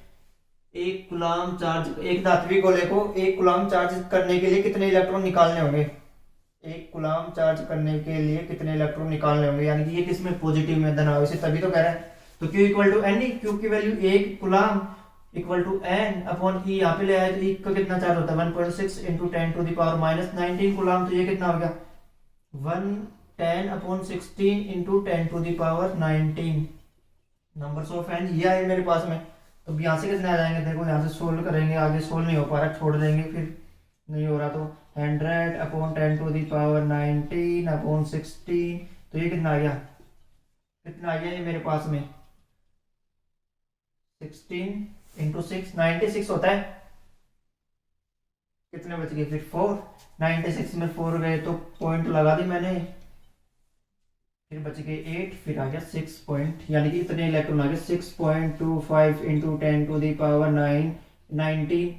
1 कूलम चार्ज, एक धात्विक गोले को 1 कूलम चार्ज करने के लिए कितने इलेक्ट्रॉन निकालने होंगे, 1 कूलम चार्ज करने के लिए कितने इलेक्ट्रॉन निकालने होंगे, यानी कि ये किसमें पॉजिटिव में, धनावेशित, तभी तो कह रहा है। तो Q equal to N E, Q की value 1 coulomb equal to N upon E, यहाँ पे ले आए तो ई का कितना चार्ज होता है 1.6 इंटू 10⁻⁻19 कूलम, तो ये कितना हो गया 10/16 इंटू 10⁻19 नंबर्स ऑफ एन, ये आए मेरे पास में। तो अब यहाँ से कितने आ जाएंगे, देखो यहाँ से सोल्व करेंगे, आगे सोल्व नहीं हो पा रहा, छोड़ देंगे, फिर नहीं हो रहा तो 100/10⁻19/16, तो ये कितना आ गया, कितना आ गया ये मेरे पास में 16 × 6 96 होता है। कितने बच गए फिर 4, 96 में 4 गए तो पॉइंट लगा दी मैंने, फिर बच गए 8, फिर आ गया 6 पॉइंट, यानी कि इतने इलेक्ट्रॉन आ गए 6.25 इंटू 10⁻9 19,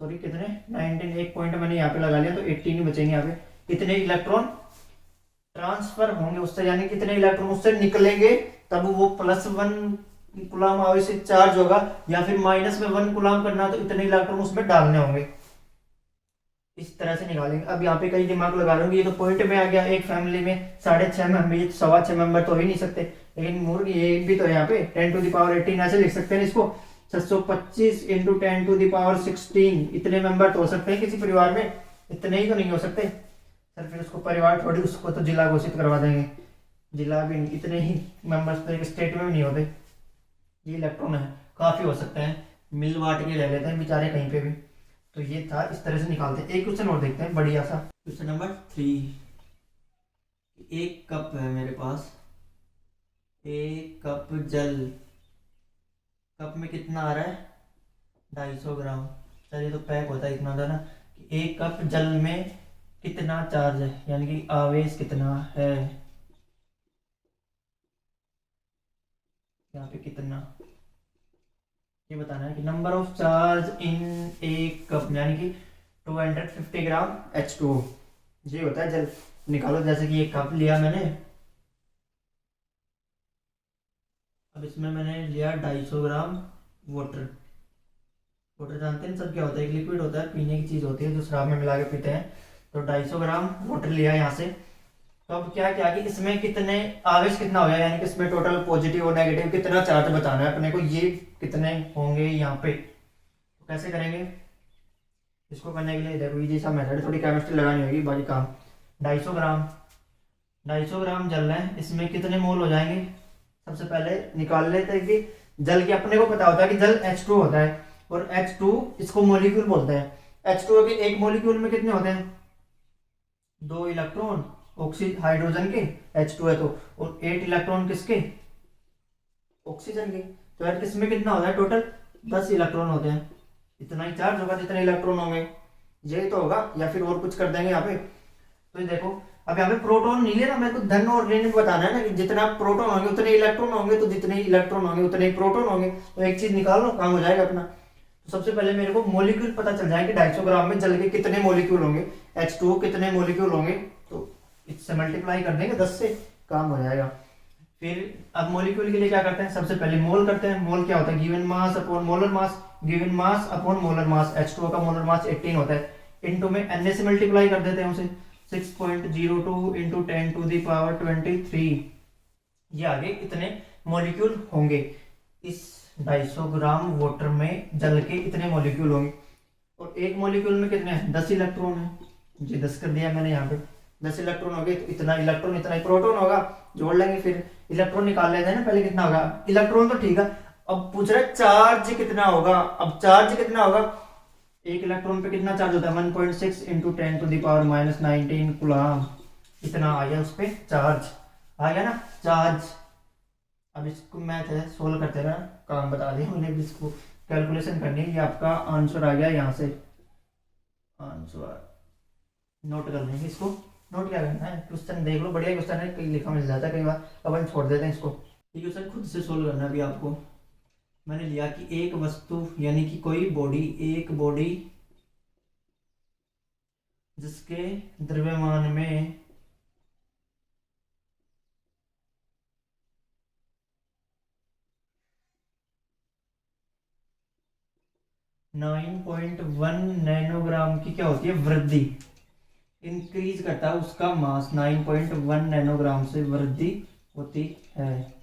सॉरी कितने 19, एक पॉइंट मैंने यहाँ पे लगा लिया तो 18 ही बचेंगे यहाँ पे। इतने इलेक्ट्रॉन ट्रांसफर होंगे उससे, यानी कितने इलेक्ट्रॉन उससे निकलेंगे, तब वो +1 कूलम आवेश से चार्ज होगा, या फिर -1 कूलम करना तो इतने इलेक्ट्रॉन उसमें डालने होंगे। इस तरह से निकालेंगे। अब यहाँ पे कई दिमाग लगा लूंगी, ये तो पॉइंट में आ गया, एक फैमिली में 6.5 मेंबर, 6.25 मेंबर तो हो ही नहीं सकते, लेकिन मूर्ख ये भी तो है यहाँ पे 10⁻18 ऐसे लिख सकते हैं इसको, 725 इंटू 10⁻16, इतने मेंबर तो हो सकते हैं किसी परिवार में, इतने ही तो नहीं हो सकते सर, फिर उसको परिवार थोड़ी, उसको तो जिला घोषित करवा देंगे, जिला भी नहीं, इतने ही मेंबर्स तो एक स्टेट में भी नहीं होते। ये इलेक्ट्रॉन है, काफी हो सकते हैं, मिल बांट के ले लेते हैं बेचारे कहीं पे भी। तो ये था, इस तरह से निकालते हैं। एक क्वेश्चन और देखते हैं बढ़िया सा, क्वेश्चन नंबर 3। एक कप है मेरे पास, एक कप जल, कप में कितना आ रहा है 250 ग्राम, चलिए तो पैक होता है इतना था ना, कि एक कप जल में कितना चार्ज है, यानी कि आवेश कितना है, यहाँ पे कितना, ये बताना है कि नंबर ऑफ चार्ज इन एक कप, यानी कि 250 ग्राम H2O, ये होता है जल। निकालो, जैसे कि एक कप लिया मैंने, अब इसमें मैंने लिया 250 ग्राम वाटर। वाटर जानते हैं सब क्या होता है, एक लिक्विड होता है, पीने की चीज़ होती है जो शराब में मिला के पीते हैं। तो 250 ग्राम वाटर लिया यहाँ से। तो अब क्या क्या कि इसमें कितने आवेश कितना हो गया, यानी कि इसमें टोटल पॉजिटिव और नेगेटिव कितना चार्ज बताना है अपने को, ये कितने होंगे यहाँ पे। तो कैसे करेंगे इसको, करने के लिए देखो इजी सा मेथड, थोड़ी केमिस्ट्री लगानी होगी, बाकी काम। 250 ग्राम जल है, इसमें कितने मोल हो जाएंगे, सबसे पहले निकाल लेते हैं कि जल की अपने को पता होता है कि जल H2 होता है, और H2 इसको मॉलिक्यूल बोलते हैं। H2O के एक मॉलिक्यूल में कितने होते हैं, 2 इलेक्ट्रॉन ऑक्सीजन हाइड्रोजन के, H2 है तो, और 8 इलेक्ट्रॉन किसके, ऑक्सीजन के। तो यार इसमें कितना होता है टोटल, 10 इलेक्ट्रॉन होते हैं, इतना ही चार्ज होगा जितने इलेक्ट्रॉन होंगे, यही तो होगा, या फिर और कुछ कर देंगे यहाँ पे। तो ये देखो, अब यहाँ पे प्रोटॉन नहीं लेना, मेरे को धन और ऋण बताना है ना, कि जितना प्रोटॉन होंगे उतने इलेक्ट्रॉन होंगे, तो जितने इलेक्ट्रॉन होंगे उतने ही प्रोटॉन होंगे, तो एक चीज निकाल लो, काम हो जाएगा अपना। तो सबसे पहले मेरे को मॉलिक्यूल पता चल जाएंगे, 250 ग्राम में जल के कितने मॉलिक्यूल होंगे, H2O कितने मॉलिक्यूल होंगे, तो इससे मल्टीप्लाई कर देंगे 10 से, काम हो जाएगा। फिर अब मॉलिक्यूल के लिए क्या करते हैं, सबसे पहले मोल करते हैं। मोल क्या होता है, given mass upon molar mass, given mass upon molar mass. H2O का मोलर मास 18 होता है, इनटू में Na से मल्टीप्लाई कर देते हैं उसे, 6.02 इंटू 10⁻23, ये आगे इतने मॉलिक्यूल होंगे। इस 250 ग्राम वाटर में जल के इतने मॉलिक्यूल होंगे, और एक मॉलिक्यूल में कितने हैं, 10 इलेक्ट्रॉन है, जी 10 कर दिया मैंने यहाँ पे, 10 इलेक्ट्रॉन हो गए, तो इतना इलेक्ट्रॉन इतना ही प्रोटॉन होगा, जोड़ लेंगे। फिर इलेक्ट्रॉन निकाल लेते हैं ना पहले, कितना होगा इलेक्ट्रॉन तो ठीक है, अब पूछ रहा है चार्ज कितना होगा। अब चार्ज कितना होगा, एक इलेक्ट्रॉन पे कितना चार्ज होता है, 1.6 इंटू 10⁻19 कूलम, इतना आ गया उस पर चार्ज, आ गया ना चार्ज। अब इसको मैथ है, सोल्व करते रहना, काम बता दिया मैंने, भी इसको कैलकुलेशन करनी है। ये आपका आंसर आ गया यहाँ से, आंसर नोट कर लेंगे इसको। नोट क्या करना है, क्वेश्चन देख लो, बढ़िया क्वेश्चन है, कहीं लिखा मिल जाता है कई बार, अपन छोड़ देते हैं इसको। ये क्वेश्चन खुद से सोल्व करना भी आपको। मैंने लिया कि एक वस्तु, यानी कि कोई बॉडी, एक बॉडी जिसके द्रव्यमान में 9.1 नैनोग्राम की क्या होती है वृद्धि, इंक्रीज करता है उसका मास, 9.1 नैनोग्राम से वृद्धि होती है।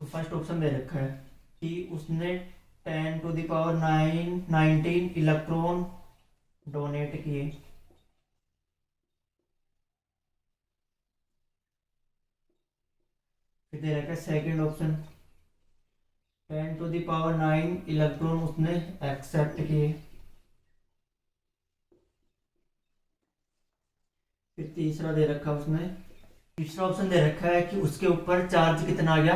तो फर्स्ट ऑप्शन दे रखा है कि उसने 10⁻19 इलेक्ट्रॉन डोनेट किए, फिर दे रखा है सेकंड ऑप्शन 10⁹ इलेक्ट्रॉन उसने एक्सेप्ट किए। फिर तीसरा दे रखा उसने, तीसरा ऑप्शन दे रखा है कि उसके ऊपर चार्ज कितना आ गया,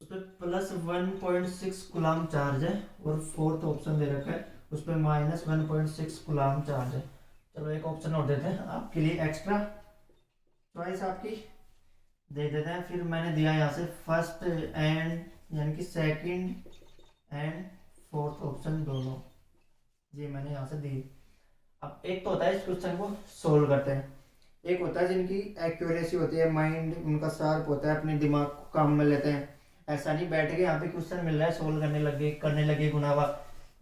उस पर प्लस 1.6 कूलम चार्ज है। और फोर्थ ऑप्शन दे रखा है उस पर माइनस 1.6 कूलम चार्ज है। चलो एक ऑप्शन और देते हैं आपके लिए, एक्स्ट्रा चॉइस आपकी दे देते हैं। फिर मैंने दिया यहाँ से फर्स्ट एंड यानी कि सेकंड एंड फोर्थ ऑप्शन दोनों, ये मैंने यहाँ से दी। अब एक तो होता है इस क्वेश्चन को सोल्व करते हैं, एक होता है जिनकी एक्यूरेसी होती है, माइंड उनका शार्प होता है, अपने दिमाग को काम में लेते हैं। ऐसा नहीं बैठ के यहाँ पे क्वेश्चन मिल रहा है सोल्व करने लगे गुनावा,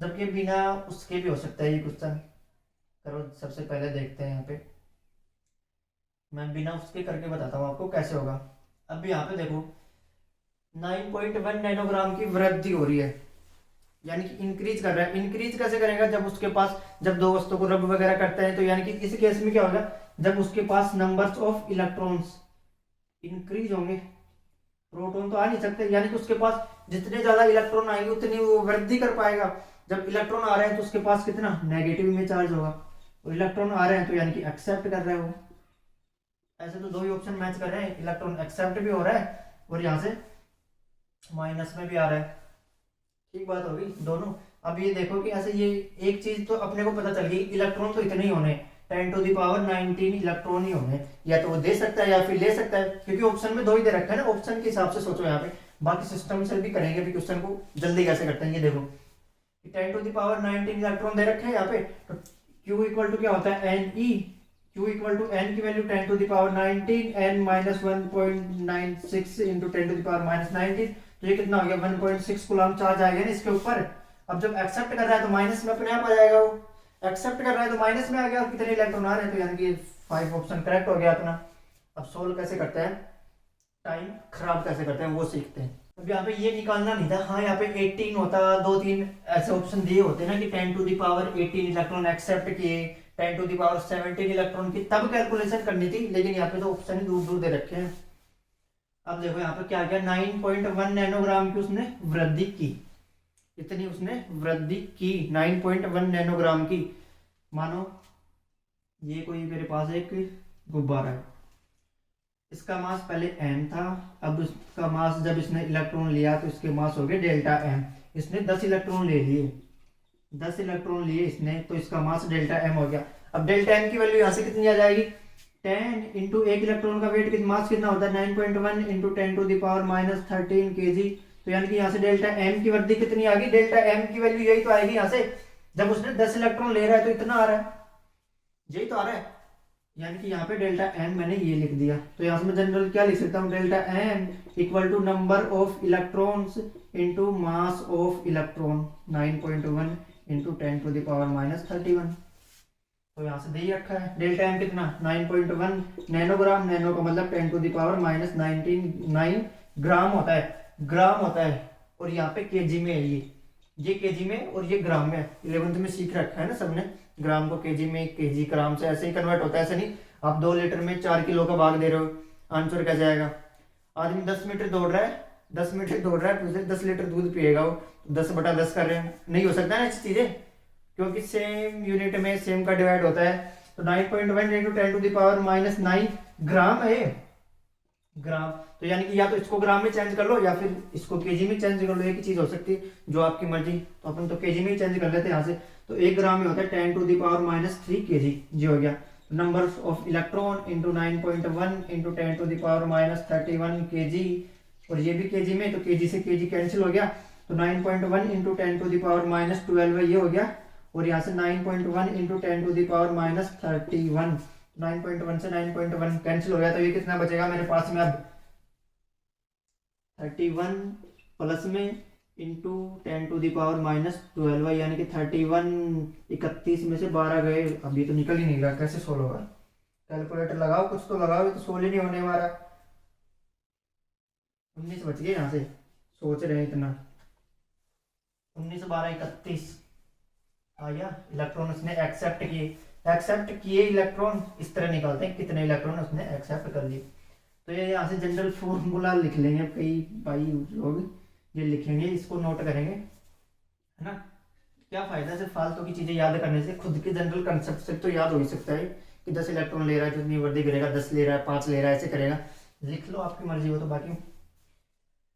जबकि बिना उसके भी हो सकता है ये क्वेश्चन। करो सबसे पहले देखते हैं यहाँ पे, मैं बिना उसके करके बताता हूँ आपको कैसे होगा। अब यहाँ पे देखो 9.1 नैनोग्राम की वृद्धि हो रही है, यानी कि इंक्रीज कर रहा है। इंक्रीज कैसे करेगा, जब उसके पास, जब दो वस्तु को रब वगैरह करते हैं तो यानी कि इस केस में क्या होगा, जब उसके पास नंबर्स ऑफ इलेक्ट्रॉन्स इंक्रीज होंगे, प्रोटॉन तो आ नहीं सकते, यानी कि उसके पास जितने ज्यादा इलेक्ट्रॉन आएंगे उतनी वो वृद्धि कर पाएगा। जब इलेक्ट्रॉन आ रहे हैं तो उसके पास कितना नेगेटिव में चार्ज होगा, और इलेक्ट्रॉन आ रहे हैं तो यानी कि एक्सेप्ट कर रहे हो। ऐसे तो दो ही ऑप्शन मैच कर रहे हैं, इलेक्ट्रॉन एक्सेप्ट भी हो रहा है और यहाँ से माइनस में भी आ रहा है। ठीक बात होगी दोनों। अब ये देखो कि ऐसे ये एक चीज तो अपने को पता चल गई, इलेक्ट्रॉन तो इतने ही होने, 10⁻19 इलेक्ट्रॉन ही होंगे, या तो वो दे सकता है या फिर ले सकता है, क्योंकि ऑप्शन में दो ही दे रखा है ना। ऑप्शन के हिसाब से सोचो यहाँ पे, बाकी सिस्टम से भी करेंगे भी क्वेश्चन को जल्दी कैसे करते हैं। ये देखो 10⁻19 इलेक्ट्रॉन दे रखे हैं यहाँ पे, तो Q इक्वल टू क्या होता है Ne, Q equal to N की वैल्यू 10⁻19 N माइनस 1.96 इंटू 10⁻19, तो ये कितना हो गया 1.6 कूलम चार्ज आएगा ना इसके ऊपर। अब जब एक्सेप्ट कर रहा है तो माइनस में अपने आप आ जाएगा, वो एक्सेप्ट कर रहा है तो माइनस में आ गया। कितने इलेक्ट्रॉन आ रहे हैं, तो यानी कि 5 ऑप्शन करेक्ट हो गया अपना। अब सोल्व कैसे करते हैं, टाइम खराब कैसे करते हैं वो सीखते हैं। अब यहाँ पे ये निकालना नहीं था, हाँ यहाँ पे 18 होता, 2-3 ऐसे ऑप्शन दिए होते ना कि 10⁻18 इलेक्ट्रॉन एक्सेप्ट किए, 10⁻17 इलेक्ट्रॉन की, तब कैलकुलेशन करनी थी, लेकिन यहाँ पे तो ऑप्शन ही दूर दूर दे रखे हैं। अब देखो यहाँ पे क्या गया, 9.1 नैनोग्राम की उसने वृद्धि की, इतनी उसने वृद्धि की 9.1 नैनोग्राम की। मानो ये कोई मेरे पास एक गुब्बारा है, इसका मास पहले m था, अब इसका मास जब इसने इलेक्ट्रॉन लिया तो इसके मास हो गए डेल्टा m। इसने 10 इलेक्ट्रॉन ले लिए, 10 इलेक्ट्रॉन लिए इसने, तो इसका मास डेल्टा m हो गया। अब डेल्टा m की वैल्यू यहाँ से कितनी आ जाएगी, 10 इंटू एक इलेक्ट्रॉन का वेट मास कितना होता है 9.1 इंटू 10⁻−13 kg। तो यानी कि यहाँ से डेल्टा m की वृद्धि कितनी आ गई, डेल्टा m की वैल्यू यही तो आएगी यहाँ से, जब उसने 10 इलेक्ट्रॉन ले रहा है तो इतना आ रहा है, यही तो आ रहा है। यानी कि यहाँ पे डेल्टा m मैंने ये लिख दिया, तो यहाँ से मैं जनरल क्या लिख सकता हूँ, delta m equal to number of electrons into mass of electron 9.1 into 10⁻−31। तो यहाँ से दे ही रखा है डेल्टा m कितना 9.1 नैनोग्राम, नैनो का मतलब 10⁻−19 ग्राम होता है, ग्राम होता है। और यहाँ पे केजी में है, ये केजी में और ये ग्राम में। 11th में सीख रखा है ना सबने, ग्राम को केजी में, केजी ग्राम से ऐसे ही कन्वर्ट होता है। ऐसे नहीं आप 2 लीटर में 4 किलो का भाग दे रहे हो, आंसर कैसे आएगा। आदमी 10 मीटर दौड़ रहा है, 10 मीटर दौड़ रहा है, पूछे 10 लीटर दूध पिएगा वो, 10/10 कर रहे हैं, नहीं हो सकता ना ऐसी चीजें, क्योंकि सेम यूनिट में सेम का डिवाइड होता है। तो 9.1 इंटू 10⁻−9 ग्राम है, ग्राम। तो यानी कि या तो इसको ग्राम में चेंज कर लो या फिर इसको केजी में चेंज कर लो, एक ही चीज हो सकती है, जो आपकी मर्जी। तो अपन तो केजी में ही चेंज कर लेते हैं यहाँ से। तो 1 ग्राम में होता है 10⁻³ kg, जी हो गया। Number of electron into 9.1 into 10⁻31 kg, और ये भी केजी में, तो केजी से केजी कैंसिल हो गया, तो 9.1 इंटू 10⁻12 ये हो गया। और यहाँ से 9.1 इंटू 10⁻31, 9.1 से 9.1 कैंसिल हो गया, तो ये कितना बचेगा मेरे पास में अब 31 प्लस में इंटू 10⁻12, यानी कि 31 में से 12 गए। अब ये तो निकल ही नहीं रहा, कैसे सोल्व होगा, कैलकुलेटर लगाओ, कुछ तो लगाओ, ये तो सोल्व ही नहीं होने वाला। 19 बच गए यहाँ से, सोच रहे हैं इतना, 19 12 31 आ गया। इलेक्ट्रॉन उसने एक्सेप्ट किए, एक्सेप्ट किए इलेक्ट्रॉन, इस तरह निकालते हैं कितने इलेक्ट्रॉन उसने एक्सेप्ट कर लिए। तो ये यहाँ से जनरल फॉर्मूला लिख लेंगे, कई भाई लोग ये लिखेंगे, इसको नोट करेंगे, है ना। क्या फायदा सिर्फ फालतू की चीजें याद करने से, खुद के जनरल कंसेप्ट से तो याद हो ही सकता है कि 10 इलेक्ट्रॉन ले रहा है तो इतनी वर्दी करेगा, 10 ले रहा है 5 ले रहा है, ऐसे करेगा, लिख लो आपकी मर्जी हो तो। बाकी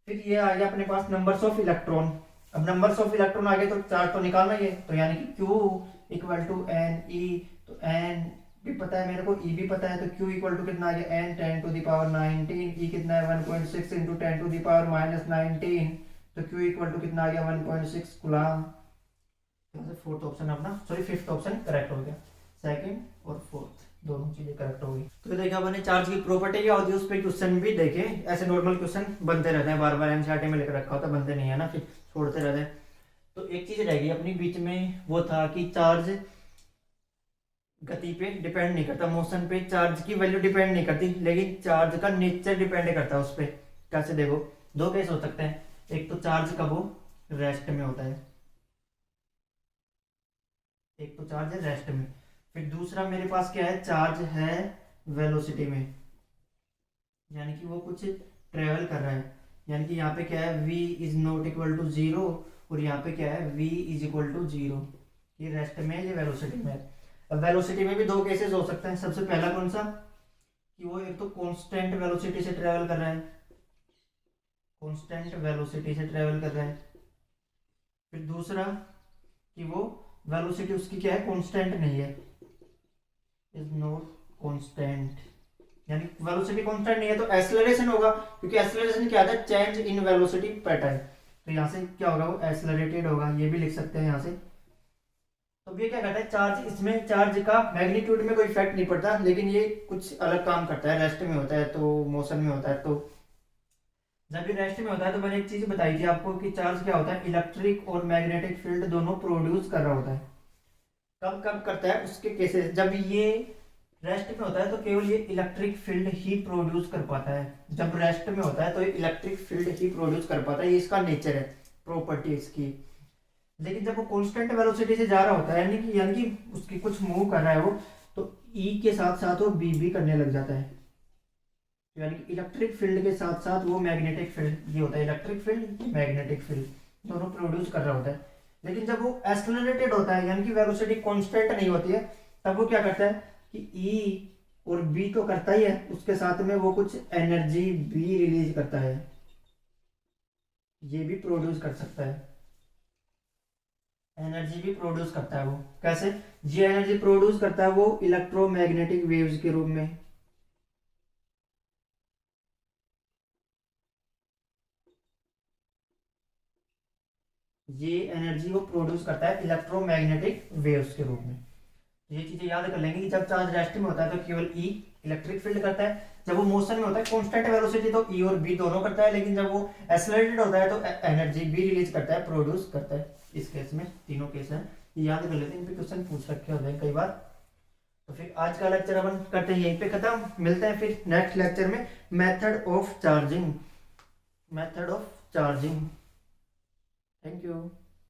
फिर ये आ गया अपने पास नंबर्स ऑफ इलेक्ट्रॉन। अब नंबर्स ऑफ इलेक्ट्रॉन आ गए तो चार्ज तो निकालना ही है, तो यानी कि Q equal to N E, तो एन भी पता है मेरे को, ई भी पता है, तो Q इक्वल टू कितना आ गया एन 10 टू द पावर 19, ई कितना है 1.6 इंटू 10 टू द पावर -19, तो Q इक्वल टू कितना आ गया 1.6 कूलम। फोर्थ ऑप्शन अपना, सॉरी फिफ्थ ऑप्शन करेक्ट हो गया, सेकंड और फोर्थ दोनों चीजें करेक्ट हो गई। तो देखा अपने चार्ज की प्रॉपर्टी क्या होती है, उस पर क्वेश्चन भी देखे, ऐसे नॉर्मल क्वेश्चन बनते रहते हैं, बार बार एनसीईआरटी में लिख रखा होता, बनते नहीं है ना, फिर छोड़ते रहते हैं। तो एक चीज रह गई अपनी बीच में, वो था कि चार्ज गति पे डिपेंड नहीं करता, मोशन पे चार्ज की वैल्यू डिपेंड नहीं करती, लेकिन चार्ज का नेचर डिपेंड करता है उस पर। कैसे देखो, दो केस हो सकते हैं, एक तो चार्ज कब हो, रेस्ट में होता है, एक तो चार्ज है रेस्ट में, फिर दूसरा मेरे पास क्या है, चार्ज है वेलोसिटी में, यानी कि वो कुछ ट्रेवल कर रहा है, यानी कि यहाँ पे क्या है v is not equal to 0, और यहाँ पे क्या है v इज इक्वल टू 0, ये रेस्ट में है, ये वेलोसिटी में है। अब वेलोसिटी में भी दो केसेस हो सकते हैं, सबसे पहला कौन सा, कि वो एक तो कांस्टेंट वेलोसिटी से ट्रेवल कर रहा है, कांस्टेंट वेलोसिटी से ट्रेवल कर रहा है, फिर दूसरा कि वो वेलोसिटी उसकी क्या है, कांस्टेंट नहीं है, इज नॉट कांस्टेंट, यानी वेलोसिटी कांस्टेंट नहीं है तो एक्सेलरेशन होगा, क्योंकि एक्सेलरेशन क्या आता है, चेंज इन वेलोसिटी पैटर्न, तो यहाँ से क्या होगा, वो एक्सेलरेटेड होगा, ये भी लिख सकते हैं यहाँ से। तो ये क्या करता है, चार्ज, इसमें चार्ज का मैग्नीट्यूड में कोई इफेक्ट नहीं पड़ता, लेकिन ये कुछ अलग काम करता है, रेस्ट में होता है तो मोशन में होता है, तो जब भी रेस्ट में होता है तो मैंने एक चीज बताई थी आपको कि चार्ज क्या होता है, इलेक्ट्रिक और मैग्नेटिक फील्ड दोनों प्रोड्यूस कर रहा होता है। कब कब करता है, उसके केसेस, जब ये रेस्ट में होता है तो केवल ये इलेक्ट्रिक फील्ड ही प्रोड्यूस कर पाता है, जब रेस्ट में होता है तो ये इलेक्ट्रिक फील्ड ही प्रोड्यूस कर पाता है, ये इसका नेचर है, प्रॉपर्टी इसकी। लेकिन जब वो कांस्टेंट वेलोसिटी से जा रहा होता है, यानी कि उसकी कुछ मूव कर रहा है वो, तो ई के साथ साथ वो बी भी करने लग जाता है, यानी कि इलेक्ट्रिक फील्ड के साथ साथ वो मैग्नेटिक फील्ड, ये होता है इलेक्ट्रिक फील्ड, मैग्नेटिक फील्ड, दोनों प्रोड्यूस कर रहा होता है। लेकिन जब वो एक्सेलरेटेड होता है, यानी कि वेलोसिटी कांस्टेंट नहीं होती है, तब वो क्या करता है कि ई और बी तो करता ही है, उसके साथ में वो कुछ एनर्जी भी रिलीज करता है, ये भी प्रोड्यूस कर सकता है, एनर्जी भी प्रोड्यूस करता है वो। कैसे, ये एनर्जी प्रोड्यूस करता है वो इलेक्ट्रोमैग्नेटिक वेव्स के रूप में, ये एनर्जी वो प्रोड्यूस करता है इलेक्ट्रोमैग्नेटिक वेव्स के रूप में। ये चीजें याद कर लेंगे कि जब चार्ज रेस्ट में होता है तो केवल ई इलेक्ट्रिक फील्ड करता है, जब वो मोशन में होता है कांस्टेंट वेलोसिटी तो ई और बी दोनों करता है, लेकिन जब वो एक्सेलरेटेड होता है तो एनर्जी भी रिलीज करता है, प्रोड्यूस करता है। इस केस में तीनों केस है, ये याद कर लेते हैं, इन पे क्वेश्चन पूछ रखे होते हैं कई बार। तो फिर आज का लेक्चर अपन करते हैं यहीं पे खत्म, मिलते हैं फिर नेक्स्ट लेक्चर में, method of charging, method of charging. Thank you.